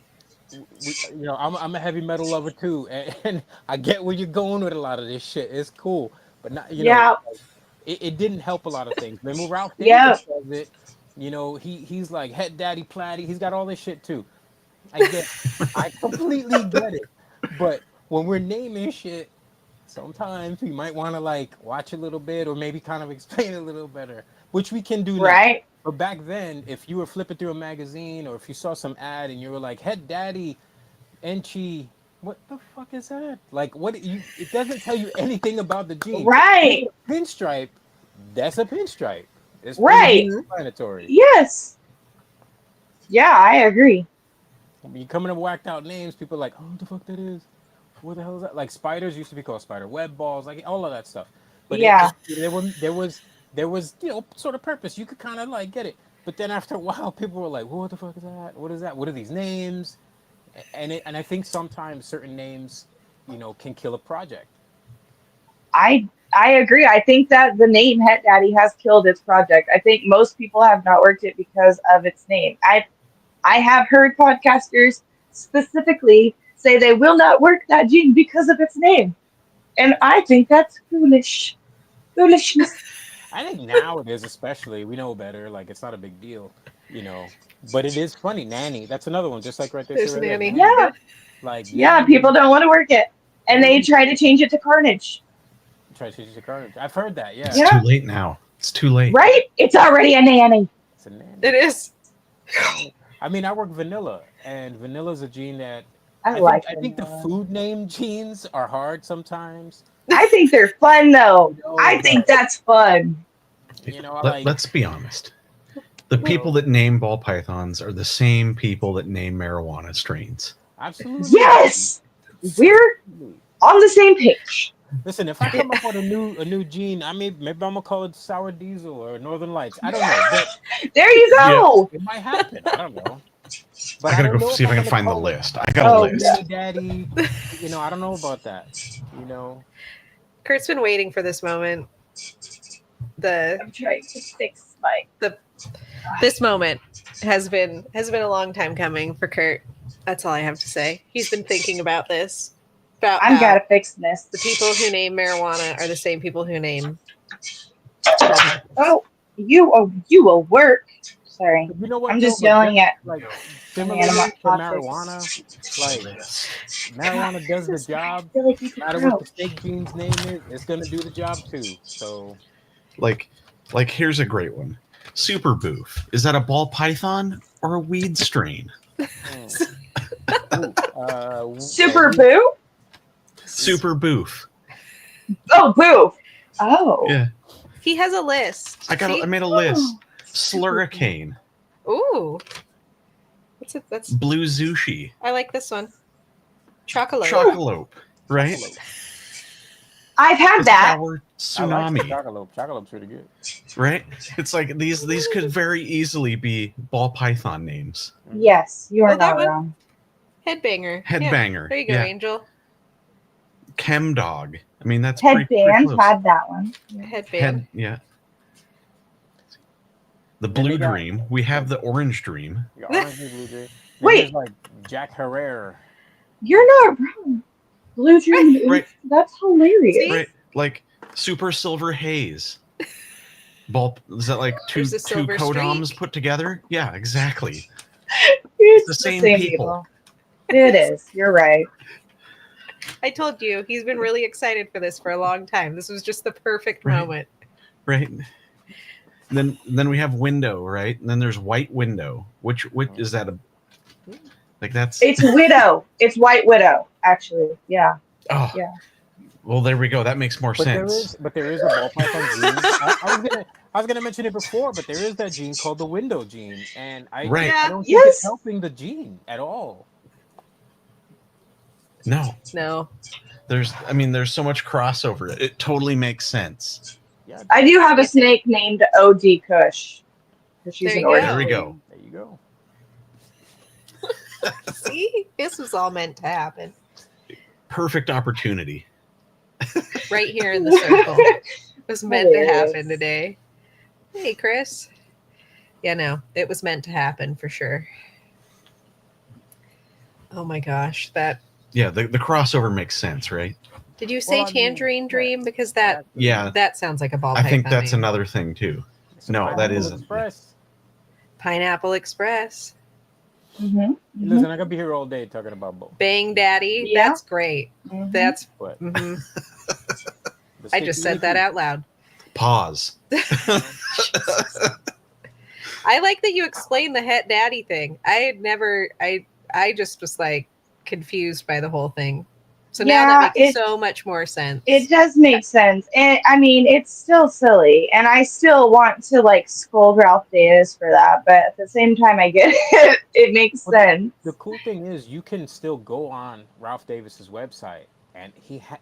C: I'm a heavy metal lover too, and I get where you're going with a lot of this shit. It's cool, but not, you know, like, it didn't help a lot of things. Remember Ralph Davis does it. You know, he's like Het Daddy Platty. He's got all this shit too. I completely get it. But when we're naming shit, sometimes we might want to like watch a little bit or maybe kind of explain a little better, which we can do now. But back then, if you were flipping through a magazine or if you saw some ad and you were like, Het Daddy Enchi, what the fuck is that? Like, it doesn't tell you anything about the gene.
D: Right.
C: Pinstripe, that's a pinstripe. It's
D: right.
C: Explanatory.
D: Yes. Yeah, I agree.
C: You coming up whacked out names, people are like, oh, what the fuck that is? what the hell is that? Like spiders used to be called spider web balls, like all of that stuff. But
D: Yeah.
C: there was sort of purpose. You could kind of like get it. But then after a while, people were like, well, "What the fuck is that? What is that? What are these names?" And I think sometimes certain names, can kill a project.
D: I agree. I think that the name Het Daddy has killed its project. I think most people have not worked it because of its name. I have heard podcasters specifically say they will not work that gene because of its name. And I think that's foolish. Foolishness.
C: I think nowadays, especially, we know better. Like it's not a big deal, you know. But it is funny, nanny. That's another one, just like right there.
A: There's
C: Right there,
A: Nanny.
C: nanny.
D: Yeah.
C: Like
D: Yeah,
C: nanny.
D: people don't want to work it. And they try to change it to Carnage.
C: Try to change the carnage. I've heard that. Yeah.
B: It's too late now. It's too late.
D: Right? It's already a nanny.
C: It's a nanny.
A: It is.
C: I mean, I work vanilla, and vanilla is a gene that
D: I
C: think the food name genes are hard sometimes.
D: I think they're fun though. I think that's fun.
B: Let's be honest. The people that name ball pythons are the same people that name marijuana strains.
C: Absolutely.
D: Yes, we're on the same page.
C: Listen, if I come up with a new gene, maybe I'm gonna call it sour diesel or Northern Lights. I don't know. But
D: there you go.
C: It might happen. I don't know.
B: But I gotta go see if I can find the list. I got a list.
C: Daddy, I don't know about that.
A: Kurt's been waiting for this moment.
D: I'm trying to fix
A: this moment has been a long time coming for Kurt. That's all I have to say. He's been thinking about this.
D: I'm gotta fix this.
A: The people who name marijuana are the same people who name.
D: Oh, you will work. Sorry,
C: you know what?
D: I'm just yelling at
C: similar to marijuana. Like marijuana does the job. No matter what the snake gene's name is, it's gonna do the job too. So,
B: like here's a great one. Super Boof. Is that a ball python or a weed strain?
D: Super Boo?
B: Super Boof.
D: Oh, Boof. Oh.
B: Yeah.
A: He has a list.
B: I made a list. Slurricane.
A: Ooh. What's it? That's
B: Blue Zushi.
A: I like this one. Chocolope.
B: Chocolope. Right?
D: I've had that.
B: Tsunami.
C: Chocolope's pretty good.
B: Right? It's like these could very easily be ball python names.
D: Yes, you are not wrong.
A: Headbanger.
B: Headbanger.
A: Yeah. There you go, Angel.
B: Chem Dog. I mean, that's
D: Headband had that one.
A: Headband.
B: Yeah. The Blue Dream. We have the Orange Dream.
C: Orange Blue Dream.
D: Wait.
C: There's like Jack Herrera.
D: You're not wrong. Blue Dream.
B: Right.
D: That's hilarious.
A: See?
B: Right. Like Super Silver Haze. Ball. Is that like two codoms put together? Yeah, exactly.
D: It's
B: the same people.
D: It is. You're right.
A: I told you, he's been really excited for this for a long time. This was just the perfect moment.
B: Right. Then we have Window, right? And then there's White Window. Which is that
D: It's Widow. It's White Widow, actually. Yeah.
B: Oh.
D: Yeah.
B: Well, there we go. That makes more sense.
C: There is a ball python gene. I was gonna mention it before, but there is that gene called the window gene, and I don't think it's helping the gene at all.
B: No.
A: There's
B: so much crossover. It totally makes sense.
C: Yeah.
D: I do have a snake named OD Kush. She's an
B: There we go.
C: There you go.
A: See, this was all meant to happen.
B: Perfect opportunity.
A: Right here in the circle. It was meant to happen today. Hey, Chris. Yeah, no, it was meant to happen for sure. Oh my gosh, that.
B: Yeah, the crossover makes sense, right?
A: Did you say Tangerine Dream? Because that sounds like a ball.
B: I think that's
A: name.
B: another thing too. No, that isn't.
A: Pineapple Express.
D: Mm-hmm.
C: Listen, I could be here all day talking about both.
A: Bang Daddy. Yeah. That's great.
D: Mm-hmm.
A: That's what. Mm-hmm. I just said that out loud.
B: Pause.
A: I like that you explained the Het Daddy thing. I had never. I just was like confused by the whole thing. So now that makes so much more sense.
D: It does make sense. And I mean, it's still silly. And I still want to like scold Ralph Davis for that. But at the same time, I get it. It makes sense.
C: The cool thing is you can still go on Ralph Davis's website and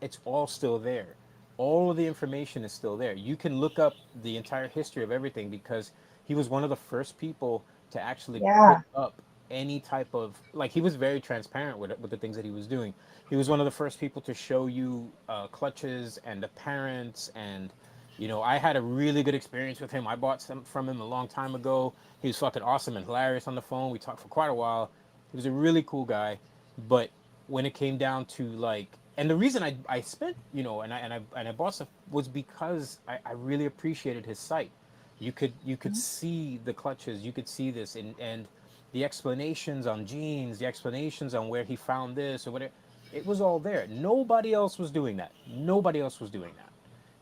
C: it's all still there. All of the information is still there. You can look up the entire history of everything because he was one of the first people to actually put up any type of, like, he was very transparent with the things that he was doing. He was one of the first people to show you clutches and the parents, and I had a really good experience with him. I bought some from him a long time ago. He was fucking awesome and hilarious on the phone. We talked for quite a while. He was a really cool guy. But when it came down to like, and the reason I spent, and I bought stuff was because I really appreciated his site. You could see the clutches, you could see this, and the explanations on jeans, the explanations on where he found this or whatever. It was all there. Nobody else was doing that. Nobody else was doing that.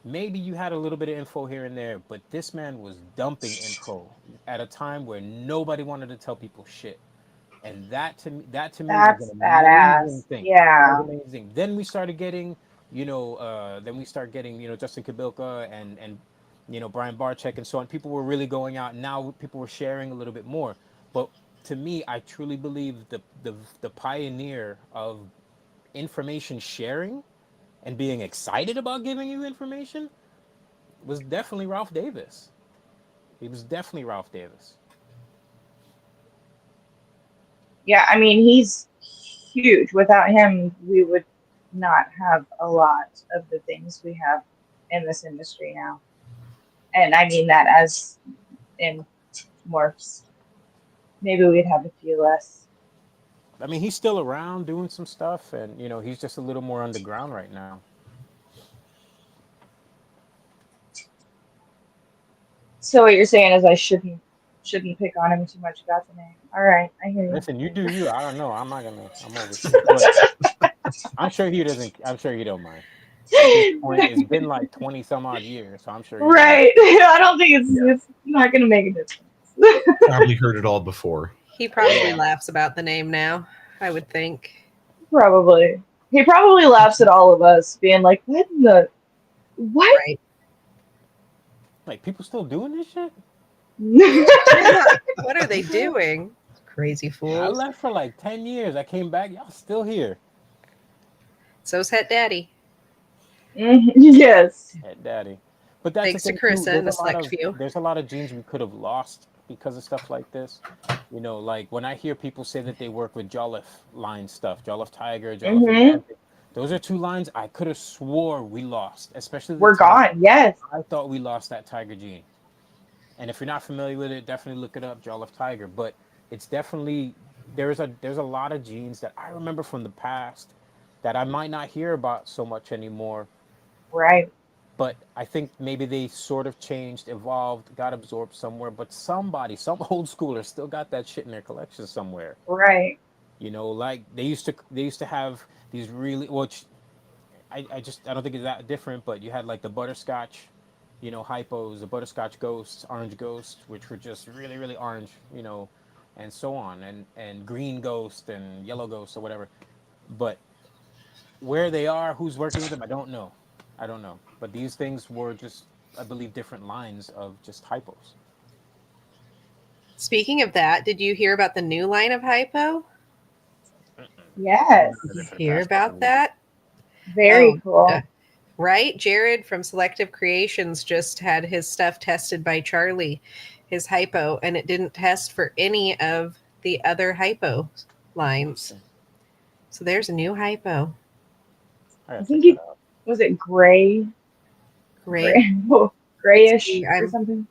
C: Maybe you had a little bit of info here and there, but this man was dumping info at a time where nobody wanted to tell people shit. And that to me
D: That's
C: was an amazing thing.
D: Yeah.
C: That was amazing. Then we started getting, Justin Kabilka and Brian Barczyk and so on. People were really going out. Now people were sharing a little bit more. But to me, I truly believe the pioneer of information sharing and being excited about giving you information was definitely Ralph Davis. He was definitely Ralph Davis.
D: Yeah, I mean, he's huge. Without him, we would not have a lot of the things we have in this industry now. And I mean that as in morphs. Maybe we'd have a few less.
C: I mean, he's still around doing some stuff, and he's just a little more underground right now.
D: So what you're saying is I shouldn't pick on him too much about the name. All right, I hear you.
C: Listen, you do you. I don't know. I'm over here. But I'm sure he doesn't. I'm sure he don't mind. At this point, it's been like 20 some odd years, so I'm sure.
D: Right. I don't think it's not going to make a difference.
B: Probably heard it all before.
A: He probably laughs about the name now, I would think.
D: Probably. He probably laughs at all of us, being like, what?
A: Right.
C: Like, people still doing this shit?
A: What are they doing? Crazy fools.
C: I left for like 10 years. I came back. Y'all still here.
A: So's Het Daddy.
D: Yes.
C: Het Daddy. But that's
A: thanks to Carissa and the select few.
C: There's a lot of jeans we could have lost because of stuff like this. Like when I hear people say that they work with Jolliffe line stuff, Jolliffe Tiger, Jolliffe Atlantic, those are two lines I could have swore we lost, especially
D: we're gone. Yes.
C: I thought we lost that Tiger jean. And if you're not familiar with it, definitely look it up, Jolliffe Tiger. But it's definitely there's a lot of jeans that I remember from the past that I might not hear about so much anymore.
D: Right.
C: But I think maybe they sort of changed, evolved, got absorbed somewhere. But some old schooler still got that shit in their collection somewhere.
D: Right.
C: Like they used to have these really, which I don't think it's that different. But you had like the butterscotch, hypos, the butterscotch ghosts, orange ghosts, which were just really, really orange, and so on, and green ghost and yellow ghost or whatever. But where they are, who's working with them, I don't know. But these things were just, I believe, different lines of just hypos.
A: Speaking of that, did you hear about the new line of hypo?
D: Yes.
A: Did you hear about that?
D: Very cool.
A: Right? Jared from Selective Creations just had his stuff tested by Charlie, his hypo, and it didn't test for any of the other hypo lines. So there's a new hypo.
D: I think was it gray? Grayish or something?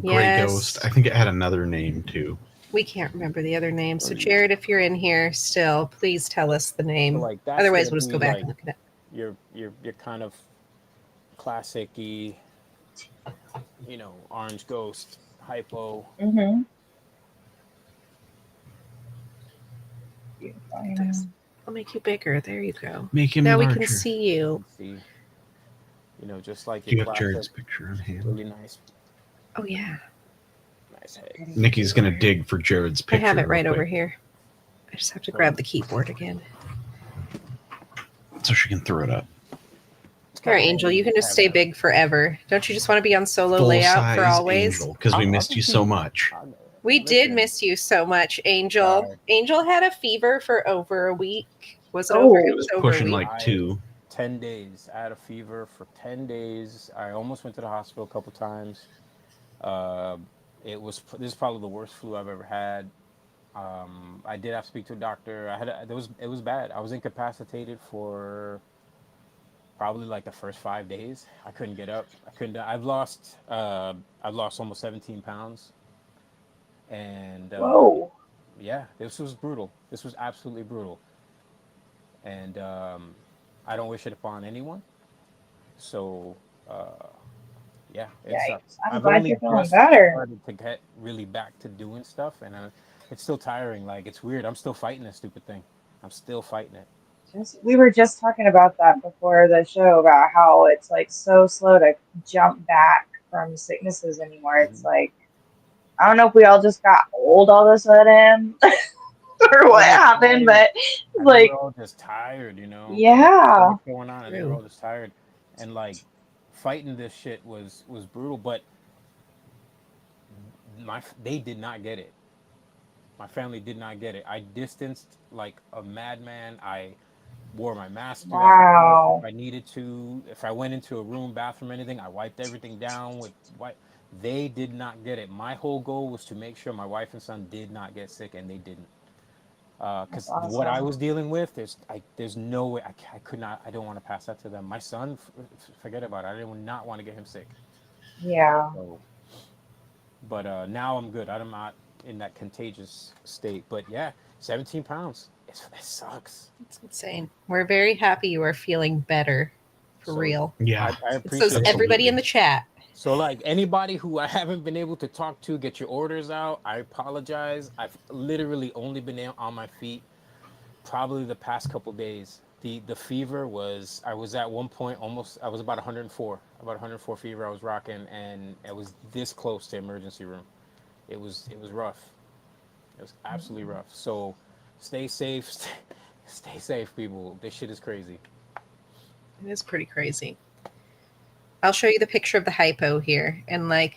B: Gray Ghost. I think it had another name too.
A: We can't remember the other name. So Jared, if you're in here still, please tell us the name.
C: So
A: Otherwise, we'll just go back and look at it.
C: You're kind of classic-y, orange ghost, hypo.
D: Mm-hmm.
A: I'll make you bigger. There you go.
B: Make him
A: now
B: larger.
A: We can see you.
C: Just like
B: you got Jared's picture on hand.
C: Really nice.
A: Oh yeah.
C: Nice head.
B: Nikki's gonna dig for Jared's picture.
A: I have it right over here. I just have to grab the keyboard again.
B: so she can throw it up.
A: All right, Angel, you can just stay big forever. Don't you just want to be on solo layout for always?
B: Angel, because we missed you so much.
A: We did miss you so much, Angel.
C: Sorry.
A: Angel had a fever for over a week. Was it
D: Oh.
A: over?
B: It was pushing like 2.
C: 10 days. I had a fever for 10 days. I almost went to the hospital a couple times. This is probably the worst flu I've ever had. I did have to speak to a doctor. It was bad. I was incapacitated for probably like the first 5 days. I couldn't get up. I've lost almost 17 pounds. And
D: Whoa.
C: yeah, this was brutal. This was absolutely brutal. And I don't wish it upon anyone. So yeah, it sucks.
D: I'm glad you're feeling better.
C: Started to get really back to doing stuff, and it's still tiring. Like, it's weird. I'm still fighting this stupid thing. I'm still fighting it.
D: We were just talking about that before the show, about how it's like so slow to jump back from sicknesses anymore. It's like, I don't know if we all just got old all of a sudden or what happened, but like,
C: we're all just tired, you know.
D: Yeah.
C: What's going on? And we're all just tired, and like, fighting this shit was brutal. But they did not get it. My family did not get it. I distanced like a madman. I wore my mask if I needed to. If I went into a room, bathroom, anything, I wiped everything down with white. They did not get it. My whole goal was to make sure my wife and son did not get sick, and they didn't. Because what I was dealing with, there's no way I could not. I don't want to pass that to them. My son, forget about it. I did not want to get him sick.
D: Yeah.
C: So, but now I'm good. I'm not in that contagious state. But yeah, 17 pounds. It sucks.
A: It's insane. We're very happy you are feeling better, for real.
B: Yeah,
C: I appreciate
A: it. Everybody in the chat.
C: So, like, anybody who I haven't been able to talk to, get your orders out. I apologize. I've literally only been on my feet probably the past couple days. The fever was, I was at one point I was about 104 fever I was rocking, and it was this close to emergency room. It was rough. It was absolutely rough. So stay safe. Stay safe, people. This shit is crazy.
A: It is pretty crazy. I'll show you the picture of the hypo here. And like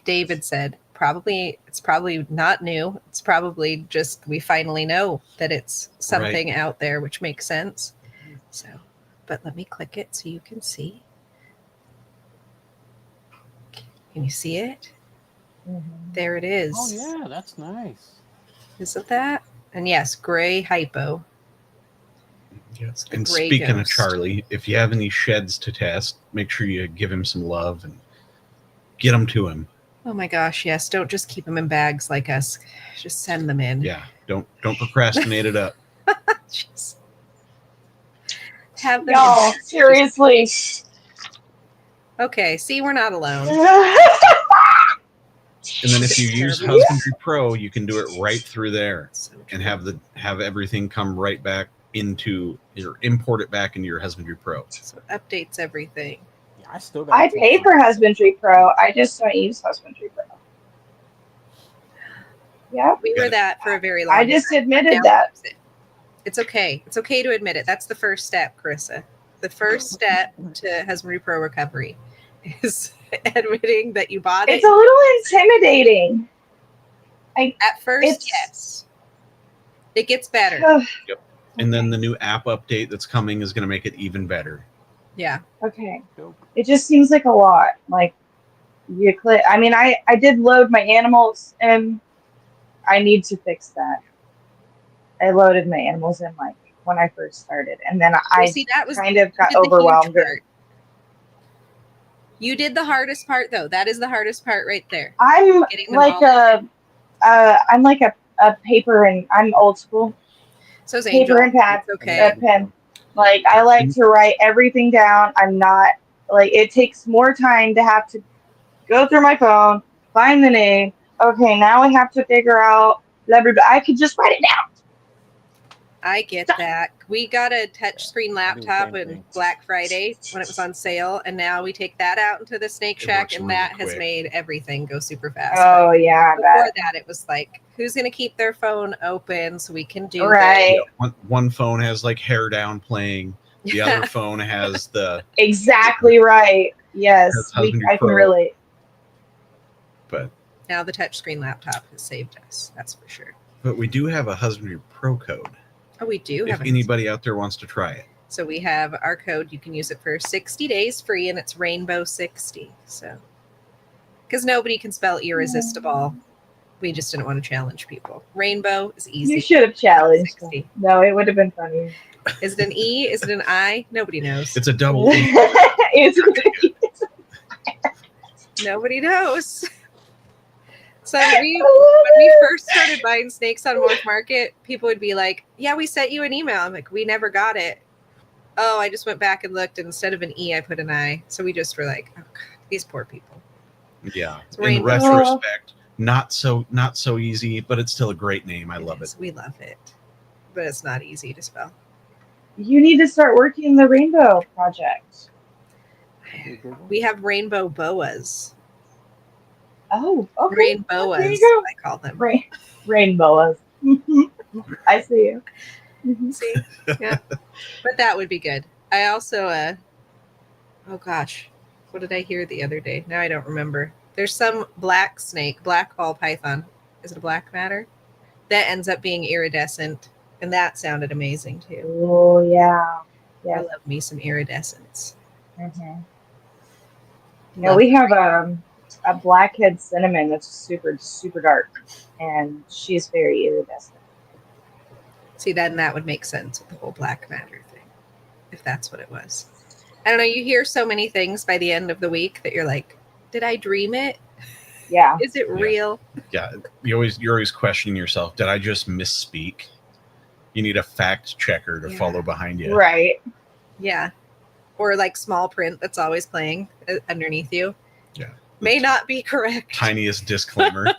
A: David said, it's probably not new. It's probably just we finally know that it's something out there, which makes sense. So, but let me click it so you can see. Can you see it? Mm-hmm. There it is.
C: Oh yeah, that's nice.
A: Isn't that? And yes, gray hypo.
B: Yes. And speaking of Charlie, if you have any sheds to test, make sure you give him some love and get them to him.
A: Oh my gosh, yes. Don't just keep them in bags like us. Just send them in.
B: Yeah. Don't procrastinate it up.
A: Jeez. Have them.
D: Y'all, seriously.
A: Okay, see, we're not alone.
B: And then if you use Husbandry Pro, you can do it right through there and have everything come right back into import it back into your Husbandry Pro.
A: So it updates everything.
C: Yeah,
D: I pay for Husbandry Pro. I just don't use Husbandry Pro. Yeah,
A: we were that for a very long time.
D: I just admitted that.
A: It's okay. It's okay to admit it. That's the first step, Carissa. The first step to Husbandry Pro recovery is admitting that you bought it.
D: It's a little intimidating.
A: At first, yes. It gets better.
B: Yep. And then the new app update that's coming is going to make it even better.
A: Yeah.
D: Okay. It just seems like a lot. Like, you click. I mean, I did load my animals, and I need to fix that. I loaded my animals in like when I first started, and then I kind of got overwhelmed.
A: You did the hardest part, though. That is the hardest part right there.
D: I'm like a paper and I'm old school.
A: So is
D: Angel. Paper and pad, pen. Like, I like to write everything down. I'm not like, it takes more time to have to go through my phone, find the name. Okay, now I have to figure out blah, blah, blah. I could just write it down.
A: I get that. We got a touchscreen laptop on Black Friday when it was on sale, and now we take that out into the Snake Shack, and that has made everything go super fast.
D: Oh, yeah.
A: Before that, it was like, who's going to keep their phone open so we can do
D: right.
B: One phone has like Hair Down playing. The other phone has the...
D: Exactly right. Yes, I can relate.
B: But
A: now the touchscreen laptop has saved us. That's for sure.
B: But we do have a Husbandry Pro code.
A: Oh, we do?
B: If anybody out there wants to try it.
A: So we have our code. You can use it for 60 days free, and it's Rainbow 60. So, because nobody can spell irresistible. We just didn't want to challenge people. Rainbow is easy.
D: You should have challenged them. No, it would have been funny.
A: Is it an E? Is it an I? Nobody knows.
B: It's a double E.
A: Nobody knows. So when we first started buying snakes on Morph Market, people would be like, yeah, we sent you an email. I'm like, we never got it. Oh, I just went back and looked, and instead of an E, I put an I. So we just were like, oh, God, these poor people.
B: Yeah. In retrospect, not so easy, but it's still a great name. I love it.
A: We love it. But it's not easy to spell.
D: You need to start working the Rainbow Project.
A: We have rainbow boas.
D: Oh, okay.
A: Rainboas, I call them.
D: Rainboas. I see you.
A: See? Yeah. But that would be good. I also, oh gosh, what did I hear the other day? Now I don't remember. There's some black snake, black ball python. Is it a black matter? That ends up being iridescent. And that sounded amazing too.
D: Oh, yeah.
A: I love me some iridescence.
D: Mm-hmm. Yeah, we have a blackhead cinnamon that's super, super dark, and she's very iridescent.
A: See, then that would make sense with the whole black matter thing, if that's what it was. I don't know. You hear so many things by the end of the week that you're like, did I dream it?
D: Yeah.
A: Is it real?
B: Yeah. You're always questioning yourself. Did I just misspeak? You need a fact checker to follow behind you.
D: Right.
A: Yeah. Or like small print that's always playing underneath you.
B: Yeah.
A: May not be correct.
B: Tiniest disclaimer.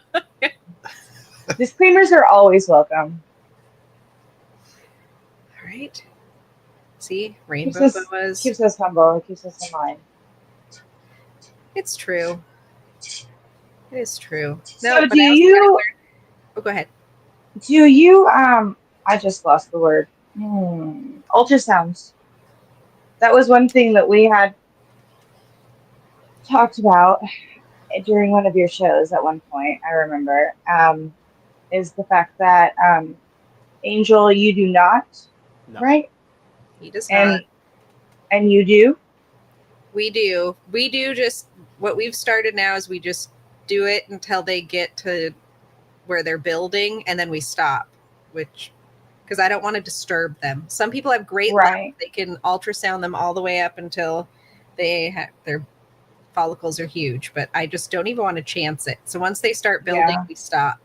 D: Disclaimers are always welcome.
A: All right. See, rainbow boas.
D: Keeps us humble. Keeps us in line.
A: It's true. It is true.
D: No, so do you...
A: Oh, go ahead.
D: Do you... I just lost the word. Ultrasounds. That was one thing that we had talked about during one of your shows at one point, I remember, is the fact that Angel, you do not, right?
A: He does not.
D: And you do?
A: We do. We do just, what we've started now is we just do it until they get to where they're building, and then we stop, because I don't want to disturb them. Some people have great luck. They can ultrasound them all the way up until their follicles are huge, but I just don't even want to chance it. So once they start building, we stop.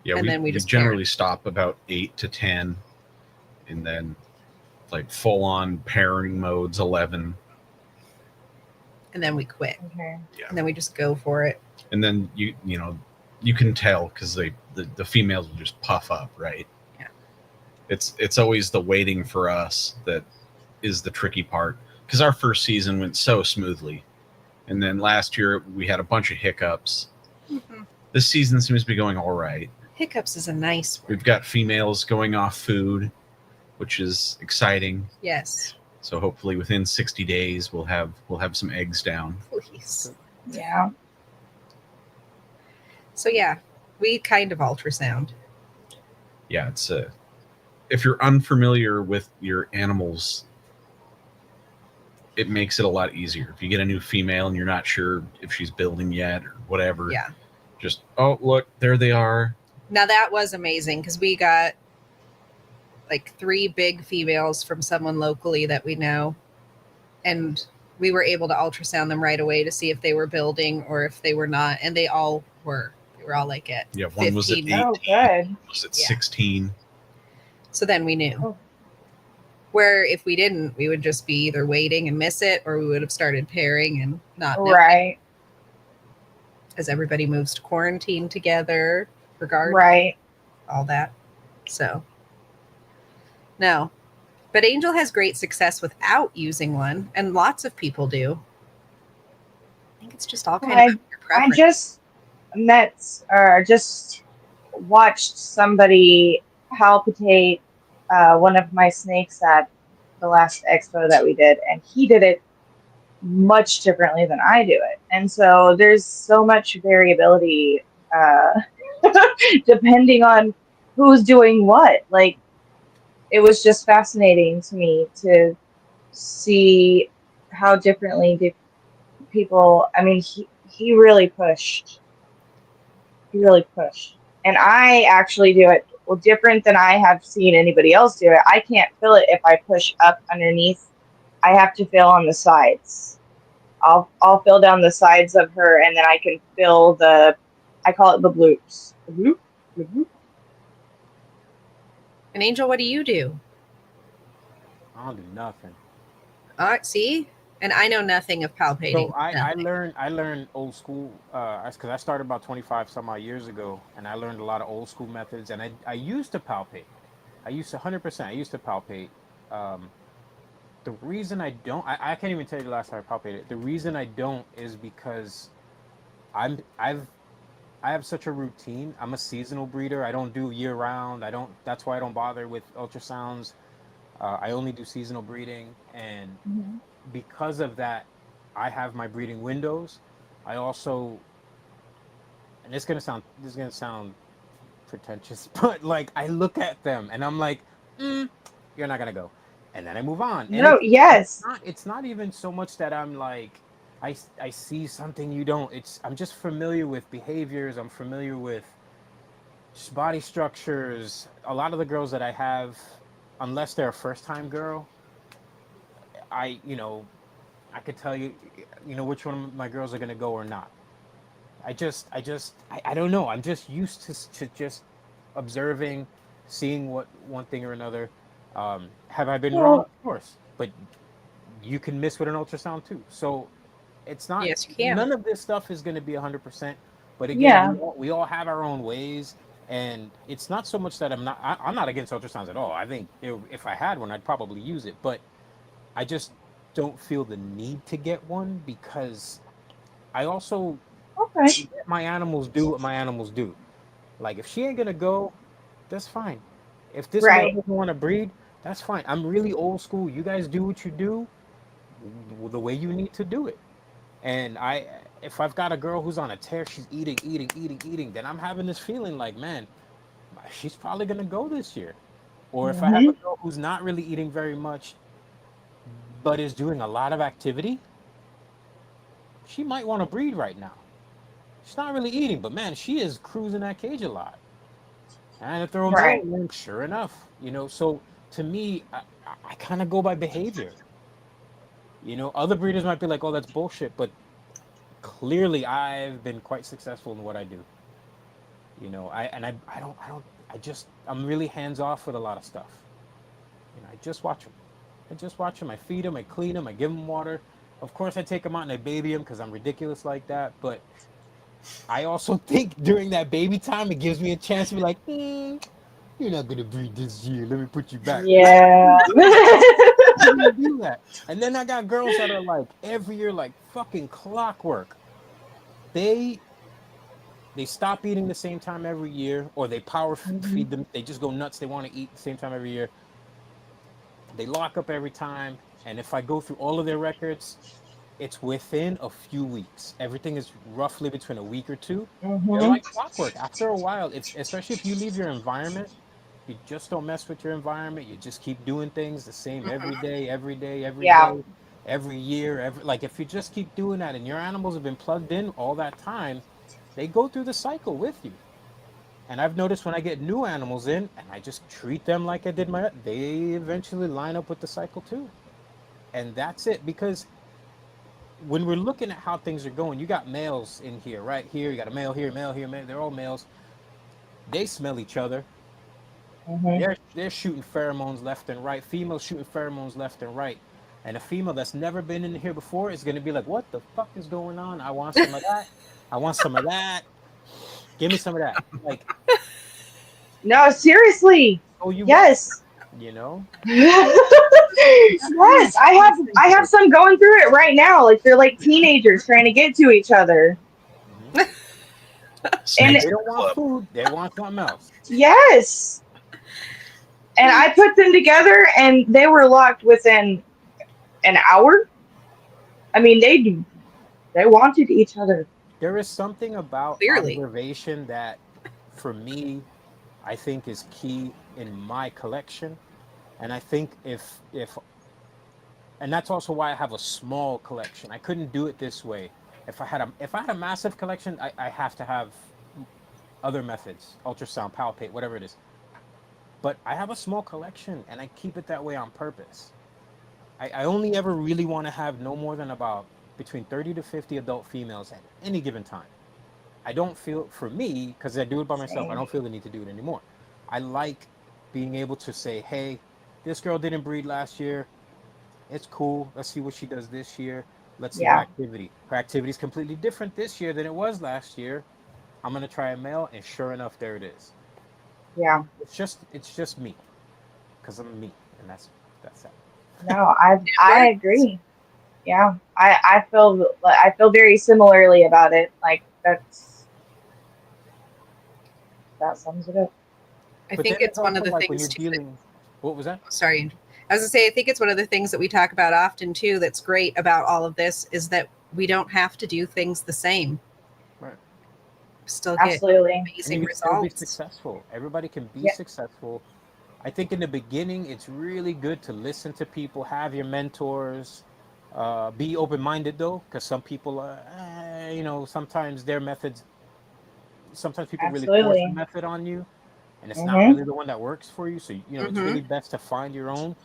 B: Yeah, and then we just generally stop about 8 to 10, and then like full on pairing modes 11.
A: And then we quit.
D: Okay.
B: Yeah.
A: And then we just go for it.
B: And then you can tell because the females will just puff up, right? It's always the waiting for us that is the tricky part, because our first season went so smoothly, and then last year we had a bunch of hiccups. Mm-hmm. This season seems to be going all right.
A: Hiccups is a nice word.
B: We've got females going off food, which is exciting.
A: Yes.
B: So hopefully within 60 days we'll have some eggs down.
A: Please.
D: Yeah.
A: So yeah, we kind of ultrasound.
B: Yeah, it's if you're unfamiliar with your animals, it makes it a lot easier. If you get a new female and you're not sure if she's building yet or whatever, just, oh, look, there they are.
A: Now that was amazing, because we got like 3 big females from someone locally that we know, and we were able to ultrasound them right away to see if they were building or if they were not, and they all were. They were all like at
B: one was at 18,
D: oh, good.
B: One was at 16.
A: So then we knew. Where if we didn't, we would just be either waiting and miss it, or we would have started pairing and not knowing.
D: Right.
A: As everybody moves to quarantine together, regardless.
D: Right.
A: All that. So No. But Angel has great success without using one, and lots of people do. I think it's just all kind of your
D: I
A: preference.
D: just just watched somebody palpitate one of my snakes at the last expo that we did, and he did it much differently than I do it. And so there's so much variability depending on who's doing what. Like, it was just fascinating to me to see how differently people, I mean, he really pushed. He really pushed. And I actually do it well different than I have seen anybody else do it. I can't fill it if I push up underneath. I have to fill on the sides. I'll fill down the sides of her, and then I can fill I call it the bloops. The bloop, the bloop.
A: And Angel, what do you do?
C: I don't do nothing.
A: See? And I know nothing of palpating.
C: So I
A: Nothing.
C: learned old school because I started about 25 some odd years ago, and I learned a lot of old school methods. And I used to palpate. I used to 100%. I used to palpate. Um, the reason I don't, I can't even tell you the last time I palpated. The reason I don't is because I'm I've I have such a routine. I'm a seasonal breeder. I don't do year round. I don't. That's why I don't bother with ultrasounds. I only do seasonal breeding, and
D: Mm-hmm.
C: because of that, I have my breeding windows. I also, and this is gonna sound pretentious, but like I look at them and I'm like, you're not gonna go, and then I move on. And
D: No, yes.
C: it's not even so much that I'm like, I see something you don't. I'm just familiar with behaviors. I'm familiar with just body structures. A lot of the girls that I have, unless they're a first time girl, I you know I could tell you, which one of my girls are gonna go or not. I don't know. I'm just used to just observing, seeing what one thing or another. Have I been wrong?
D: Well,
C: Of course, but you can miss with an ultrasound too. So it's not.
A: Yes, you can.
C: None of this stuff is going to be 100%. But again,
D: yeah.
C: we all have our own ways, and it's not so much that I'm not against ultrasounds at all. I think if I had one, I'd probably use it. But I just don't feel the need to get one because I also
D: Okay.
C: let my animals do what my animals do. Like if she ain't gonna go, that's fine. If this male
D: Right.
C: doesn't want to breed, that's fine. I'm really old school. You guys do what you do the way you need to do it. And if I've got a girl who's on a tear, she's eating, eating, eating, eating, then I'm having this feeling like, man, she's probably gonna go this year. Or if I have a
D: Mm-hmm.
C: girl who's not really eating very much, but is doing a lot of activity, she might want to breed right now. She's not really eating, but man, she is cruising that cage a lot. And if they're a male,
D: Right.
C: then sure enough, So to me, I kind of go by behavior. Other breeders might be like, "Oh, that's bullshit," but clearly, I've been quite successful in what I do. I'm really hands off with a lot of stuff. I just watch them. I just watch them. I feed them. I clean them. I give them water. Of course, I take them out and I baby them because I'm ridiculous like that. But I also think during that baby time, it gives me a chance to be like, you're not gonna breed this year. Let me put you back.
D: Yeah.
C: I'm gonna do that. And then I got girls that are like every year, like fucking clockwork. They they stop eating the same time every year, or they power
D: Mhm.
C: feed them. They just go nuts. They want to eat the same time every year. They lock up every time. And if I go through all of their records, it's within a few weeks. Everything is roughly between a week or two. They're
D: Mhm.
C: like clockwork. After a while, especially if you leave your environment, you just don't mess with your environment. You just keep doing things the same every day, every day, every
D: Yeah.
C: day, every year. Like if you just keep doing that, and your animals have been plugged in all that time, they go through the cycle with you. And I've noticed when I get new animals in, and I just treat them like I did they eventually line up with the cycle too. And that's it because when we're looking at how things are going, you got males in here, right here. You got a male here, male here, male. They're all males. They smell each other.
D: Mhm.
C: They're shooting pheromones left and right. Females shooting pheromones left and right. And a female that's never been in here before is going to be like, "What the fuck is going on? I want some of that. I want some of that. Give me some of that." Like,
D: No, seriously.
C: oh, you will.
D: Yes.
C: You know,
D: Yes, I have some going through it right now. Like they're like teenagers trying to get to each other.
C: Mhm.
D: And
B: Snakes
C: They don't want
B: Club.
C: food; they want something else.
D: yes, and I put them together, and they were locked within an hour. I mean, they wanted each other.
C: There is something about
A: Clearly.
C: observation that, for me, I think is key in my collection, and I think if and that's also why I have a small collection. I couldn't do it this way. If I had a massive collection, I have to have other methods, ultrasound, palpate, whatever it is. But I have a small collection, and I keep it that way on purpose. I only ever really want to have no more than about between 30 to 50 adult females at any given time. I don't feel, for me, because I do it by myself, I
D: Same.
C: don't feel the need to do it anymore. I like being able to say, hey, this girl didn't breed last year. It's cool. Let's see what she does this year. Let's see her
D: Yeah,
C: activity. Her activity is completely different this year than it was last year. I'm gonna try a male, and sure enough, there it is.
D: yeah.
C: It's just me, because I'm me, and that's that.
D: No,
A: It
D: I
A: works.
D: agree. Yeah, I feel very similarly about it. Like that sums it up.
A: I
C: But then
A: think
C: it's
A: it's one of
C: also
A: the
C: like when
A: things
C: you're
A: too that,
C: dealing. What was that?
A: sorry, I was gonna say, I think it's one of the things that we talk about often too that's great about all of this is that we don't have to do things the same.
C: Right.
A: Still get
D: Absolutely.
C: And you
A: amazing
C: can still be
A: results.
C: successful. Everybody can be
D: Yeah.
C: successful. I think in the beginning, it's really good to listen to people, have your mentors, be open minded though, because some people, sometimes their methods, sometimes people really force a
D: Absolutely.
C: method on you, and it's not
D: Mhm.
C: really the one that works for you. So, it's
A: Mm-hmm.
C: really best to find your own,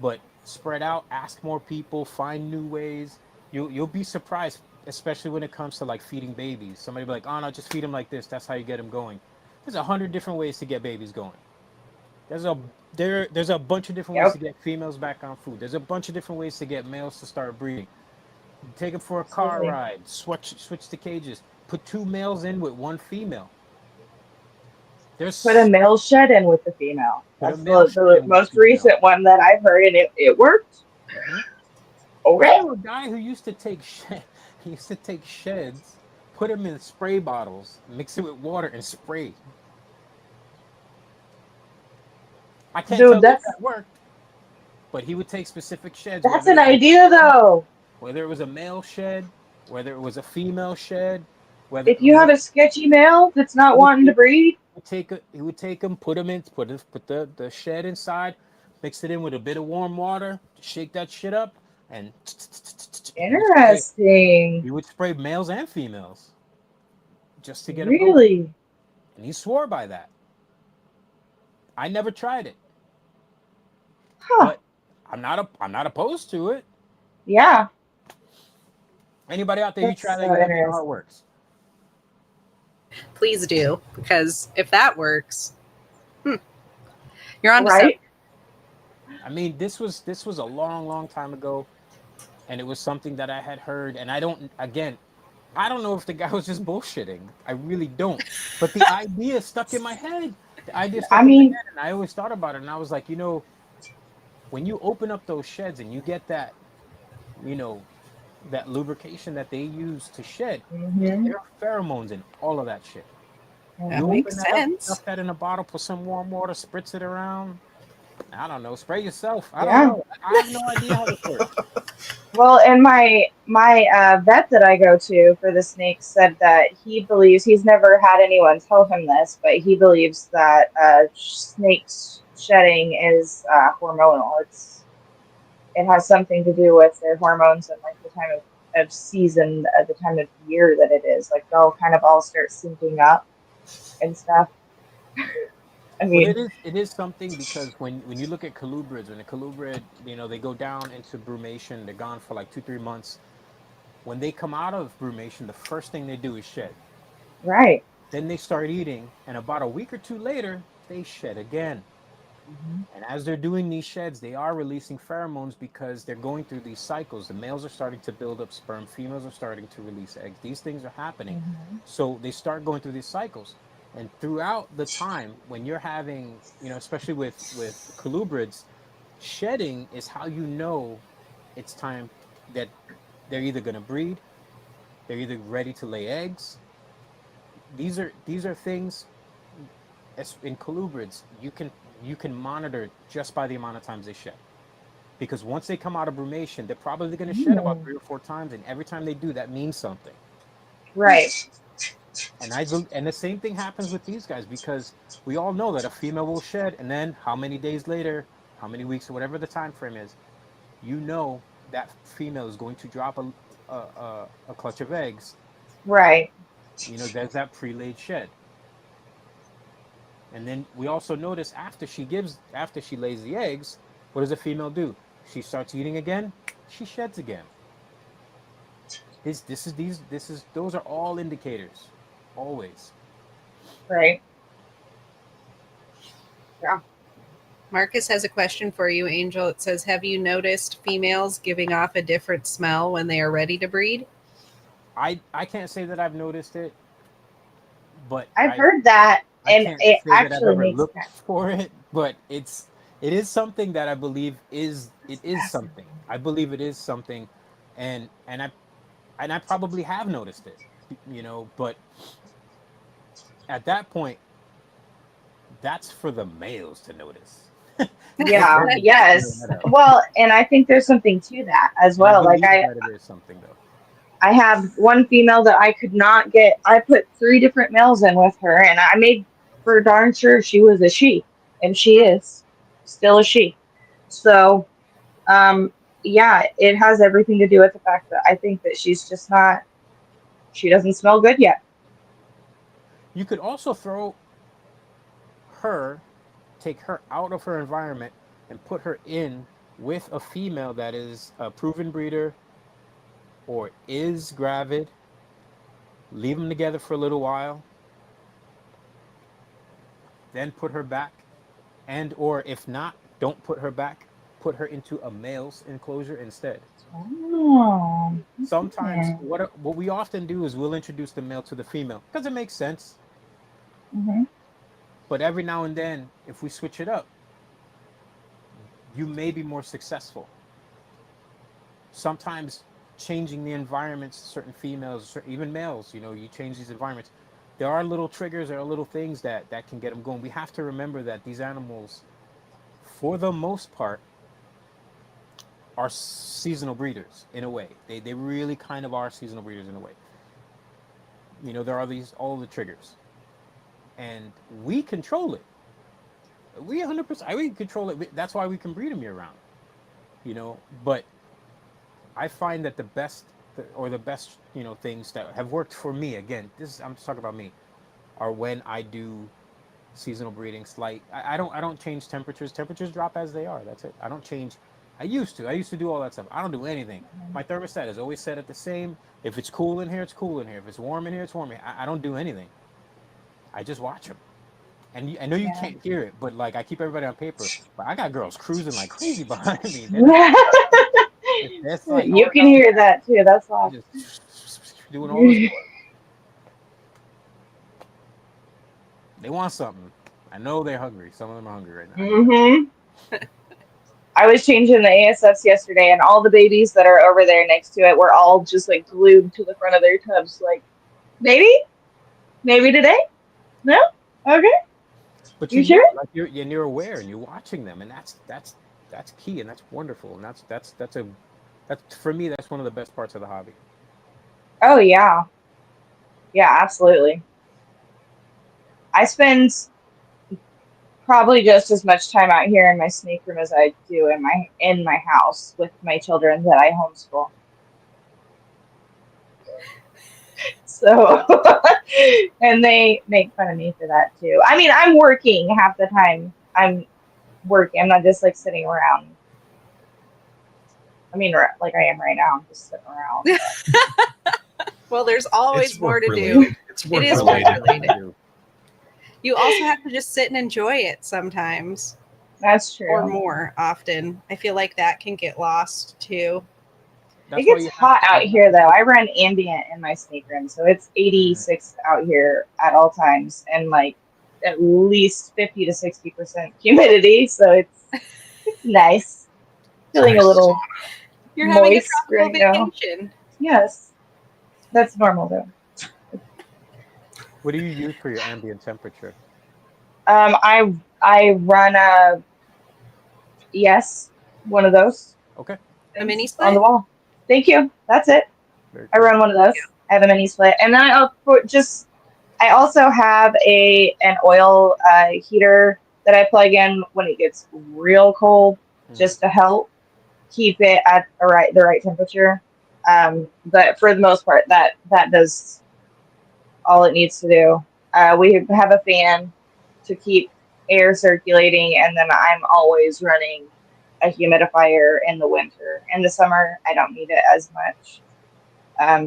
C: but spread out, ask more people, find new ways. You'll be surprised, especially when it comes to like feeding babies. Somebody be like, oh no, just feed them like this. That's how you get them going. There's 100 different ways to get babies going. There's a there's a bunch of different ways to
D: Yep.
C: get females back on food. There's a bunch of different ways to get males to start breeding. Take them for a car
D: Absolutely.
C: ride. Switch the cages. Put two males in with one female.
D: Put a
C: There's
D: male shed in with the female.
C: Put a
D: That's
C: male shed
D: the
C: in with a
D: most
C: female.
D: recent one that I've heard, and it worked.
C: Mhm. I
D: Okay.
C: knew a guy who used to take he used to take sheds, put them in spray bottles, mix it with water, and spray. I can't
D: Dude,
C: tell you if that worked, but he would take specific sheds,
D: that's
C: whether
D: an
C: it was
D: idea though.
C: a male shed, whether it was a female shed, whether
D: If you have a sketchy male that's not
C: he would
D: wanting to
C: take
D: breed,
C: he would take them, put the shed inside, mix it in with a bit of warm water, shake that shit up, and he would spray.
D: interesting.
C: He would spray males and females just to get them going,
D: Really?
C: and he swore by that. I never tried it,
D: Huh.
C: but I'm not opposed to it.
D: Yeah.
C: Anybody out there, you
D: That's
C: try that,
D: so
C: you let me know how it
D: interesting.
C: works.
A: Please do, because if that works, you're on to something.
D: Right?
C: I mean, this was a long, long time ago, and it was something that I had heard, and I don't know if the guy was just bullshitting. I really don't. But the idea stuck in my head. The idea
D: I
C: stuck in my
D: mean,
C: head, and I always thought about it. And I was like, when you open up those sheds and you get that, you know, that lubrication that they use to shed,
D: hmm,
C: there are pheromones in all of that shit.
A: That
C: You
D: hmm.
C: open
A: makes
C: that up,
A: sense.
C: stuff that in a bottle, put some warm water, spritz it around. I don't know, spray yourself. I don't
D: Yeah.
C: know. I have no idea how this works.
D: Well, and my vet that I go to for the snakes said that he believes he's never had anyone tell him this, but he believes that snakes shedding is hormonal. It has something to do with their hormones and like the time of season, the time of year that it is. Like they'll kind of all start syncing up and stuff. I
C: Well,
D: mean,
C: it is something because when you look at colubrids, when a colubrid, they go down into brumation, they're gone for like 2 3 months. When they come out of brumation, the first thing they do is shed.
D: right.
C: Then they start eating, and about a week or two later, they shed again.
D: Hmm.
C: And as they're doing these sheds, they are releasing pheromones because they're going through these cycles. The males are starting to build up sperm, females are starting to release eggs. These things are happening.
D: Hmm.
C: So they start going through these cycles. And throughout the time when you're having, especially with colubrids, shedding is how you know it's time that they're either going to breed, they're either ready to lay eggs. These are things in colubrids you can monitor just by the amount of times they shed. Because once they come out of brumation, they're probably going to shed about
D: Mm.
C: 3 or 4 times, and every time they do, that means something.
D: Right.
C: And the same thing happens with these guys, because we all know that a female will shed, and then how many days later, how many weeks, or whatever the time frame is, that female is going to drop a clutch of eggs.
D: Right.
C: There's that pre-laid shed. And then we also notice after she lays the eggs, what does a female do? She starts eating again, she sheds again. Those are all indicators, always.
D: Right. Yeah.
A: Marcus has a question for you, Angel. It says, have you noticed females giving off a different smell when they are ready to breed?
C: I can't say that I've noticed it, but
D: I've heard that,
C: I
D: and
C: can't
D: it
C: say that I've
D: actually
C: ever
D: makes
C: looked
D: sense.
C: for it. But it is something that I believe is something. I believe it is something, and I probably have noticed it, but at that point, that's for the males to notice.
D: Yeah.
C: They're figuring
D: Yes.
C: that out.
D: Well, and I think there's something to that as
C: And I
D: well. Like
C: believe that it is something, though.
D: I have one female that I could not get. I put 3 different males in with her, and I made for darn sure she was a she, and she is still a she. So, um, yeah, it has everything to do with the fact that I think that she's just not. She doesn't smell good yet.
C: You could also her, take her out of her environment and put her in with a female that is a proven breeder or is gravid. Leave them together for a little while, then put her back, and or if not, don't put her back. Put her into a male's enclosure instead.
D: Oh.
C: Sometimes
D: Hmm.
C: what we often do is we'll introduce the male to the female because it makes sense.
D: Hmm.
C: But every now and then, if we switch it up, you may be more successful. Sometimes changing the environments, certain females, even males, you change these environments. There are little triggers, there are little things that can get them going. We have to remember that these animals, for the most part, are seasonal breeders in a way. They really kind of are seasonal breeders in a way. There are all the triggers, and we control it. We 100%. We control it. That's why we can breed them year round. But I find that the best things that have worked for me. Again, I'm just talking about me. Are when I do seasonal breeding. I don't change temperatures. Temperatures drop as they are. That's it. I don't change. I used to do all that stuff. I don't do anything. My thermostat is always set at the same. If it's cool in here, it's cool in here. If it's warm in here, it's warm in here. I don't do anything. I just watch them. And I know you
D: Yeah.
C: can't hear it, but like I keep everybody on paper. But I got girls cruising like crazy behind me. That's like,
D: You can hear that too. That's loud.
C: just doing all this work. They want something. I know they're hungry. Some of them are hungry right now.
D: Hmm. I was changing the ASFs yesterday, and all the babies that are over there next to it were all just like glued to the front of their tubs. Like, maybe, maybe today? No, okay.
C: But
D: You sure?
C: like you're aware and you're watching them, and that's key, and that's wonderful, and that's for me, that's one of the best parts of the hobby.
D: Oh yeah, yeah, absolutely. I spend probably just as much time out here in my snake room as I do in my house with my children that I homeschool. So, and they make fun of me for that too. I mean, I'm working half the time. I'm working. I'm not just like sitting around. I mean, like I am right now. I'm just sitting around.
A: Well, there's always
B: It's
A: more
B: work
A: to
B: related.
A: do.
B: It's
A: It
B: work
A: is work
B: related.
A: related. You also have to just sit and enjoy it sometimes,
D: That's
A: or
D: true.
A: more often. I feel like that can get lost too.
C: That's
D: It
C: why
D: gets
C: you have
D: hot
C: to
D: out
C: have
D: here
C: to
D: though.
C: be-
D: I run ambient in my snake room, so it's 86 out here at all times, and like at least 50 to 60% humidity. So it's nice, feeling a
B: Nice.
D: little
A: You're having a
D: moist
A: tropical
D: right now.
A: vacation.
D: Yes, that's normal though.
C: What do you use for your ambient temperature?
D: I run a yes, one of those
C: Okay,
A: A mini
D: things on the
A: split?
D: wall. Thank you. That's it.
C: very
D: I
C: cool.
D: run one of those. I have a mini split, and then I also have an oil heater that I plug in when it gets real cold,
C: Mhm.
D: just to help keep it at the right temperature. But for the most part, that does all it needs to do. We have a fan to keep air circulating, and then I'm always running a humidifier in the winter. In the summer, I don't need it as much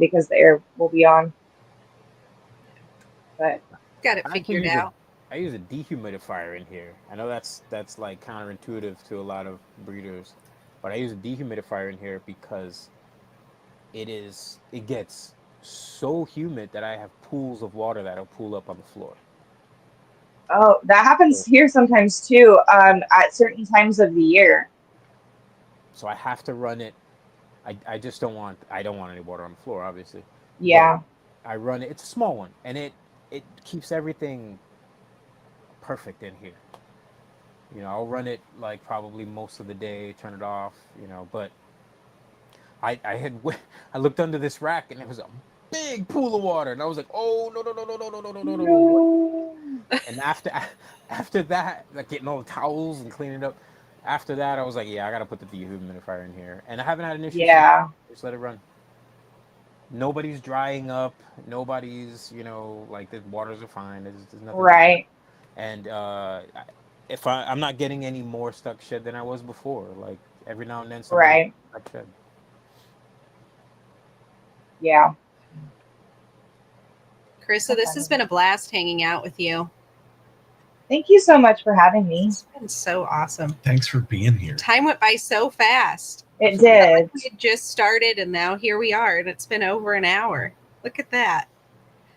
D: because the air will be on. But
A: Got it
C: I actually
A: figured
C: use a
A: out.
C: I use a dehumidifier in here. I know that's like counterintuitive to a lot of breeders, but I use a dehumidifier in here because it gets so humid that I have pools of water that'll pool up on the floor.
D: oh, that happens
C: So,
D: here sometimes too. At certain times of the year.
C: so I have to run it. I just I don't want any water on the floor, obviously, but
D: Yeah,
C: I run it. It's a small one, and it keeps everything perfect in here. I'll run it like probably most of the day, turn it off, but I had I looked under this rack and there was a big pool of water, and I was like, oh no no no no no no no no no no no what?
D: no.
C: And after after that, like getting all the towels and cleaning it up, after that I was like, yeah, I gotta put the dehumidifier in here, and I haven't had an issue since.
D: Yeah,
C: Just let it run. Nobody's drying up. Nobody's like the waters are fine. There's nothing going on.
D: right,
C: And if I'm not getting any more stuck shed than I was before. Like every now and then somebody
D: right.
C: stuck shed.
D: Yeah.
A: Carissa,
D: That's
A: this has been a blast hanging out with you.
D: Thank you so much for having me.
A: It's been so awesome.
B: Thanks for being here.
A: Time went by so fast.
D: It
C: Absolutely.
D: did.
A: We had just started and now here we are, and it's been over an hour. Look at that.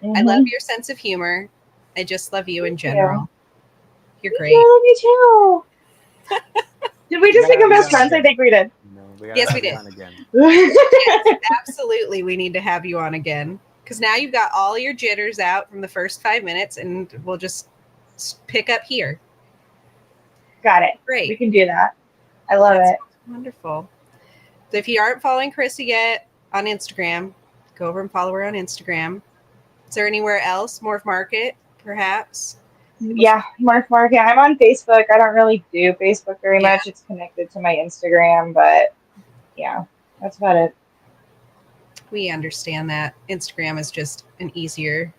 A: I
D: Mhm.
A: love your sense of humor. I just love you in
D: Thank you.
A: general. You're
D: Thank
A: great.
D: you. I love you too. Did we
C: We
D: just
C: gotta
D: become
C: have you
D: best
C: on
D: friends? I
C: again.
D: think we did.
C: We gotta
A: Yes,
C: have
A: we
C: you
A: did.
C: on again.
A: Yes, absolutely. We need to have you on again because now you've got all your jitters out from the first 5 minutes, and we'll just pick up here.
D: Got it.
A: Great.
D: We can do that. I love
A: That's
D: it.
A: wonderful. So if you aren't following Carissa yet on Instagram, go over and follow her on Instagram. Is there anywhere else? Morph Market, perhaps?
D: Yeah, Mark Market. I'm on Facebook. I don't really do Facebook very
A: Yeah.
D: much. It's connected to my Instagram, but yeah, that's about it.
A: We understand that. Instagram is just an easier,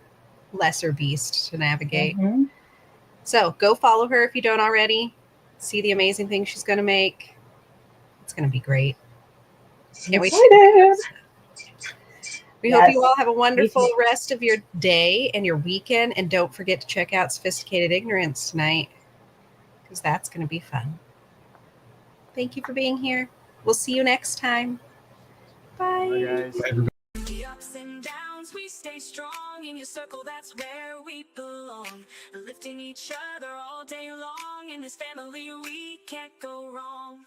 A: lesser beast to navigate.
D: Mm-hmm.
A: So go follow her if you don't already. See the amazing things she's going to make. It's going to be great. Can't wait to
D: Excited.
A: We hope you
D: Yes.
A: all have a
D: Me
A: wonderful
D: too.
A: rest of your day and your weekend. And don't forget to check out Sophisticated Ignorance tonight because that's going to be fun. Thank you for being here. We'll see you next time. Bye.
C: Bye, guys.
B: Bye, everybody.
E: The ups and downs, we stay strong in your circle, that's where we belong. Lifting each other all day long, in this family we can't go wrong.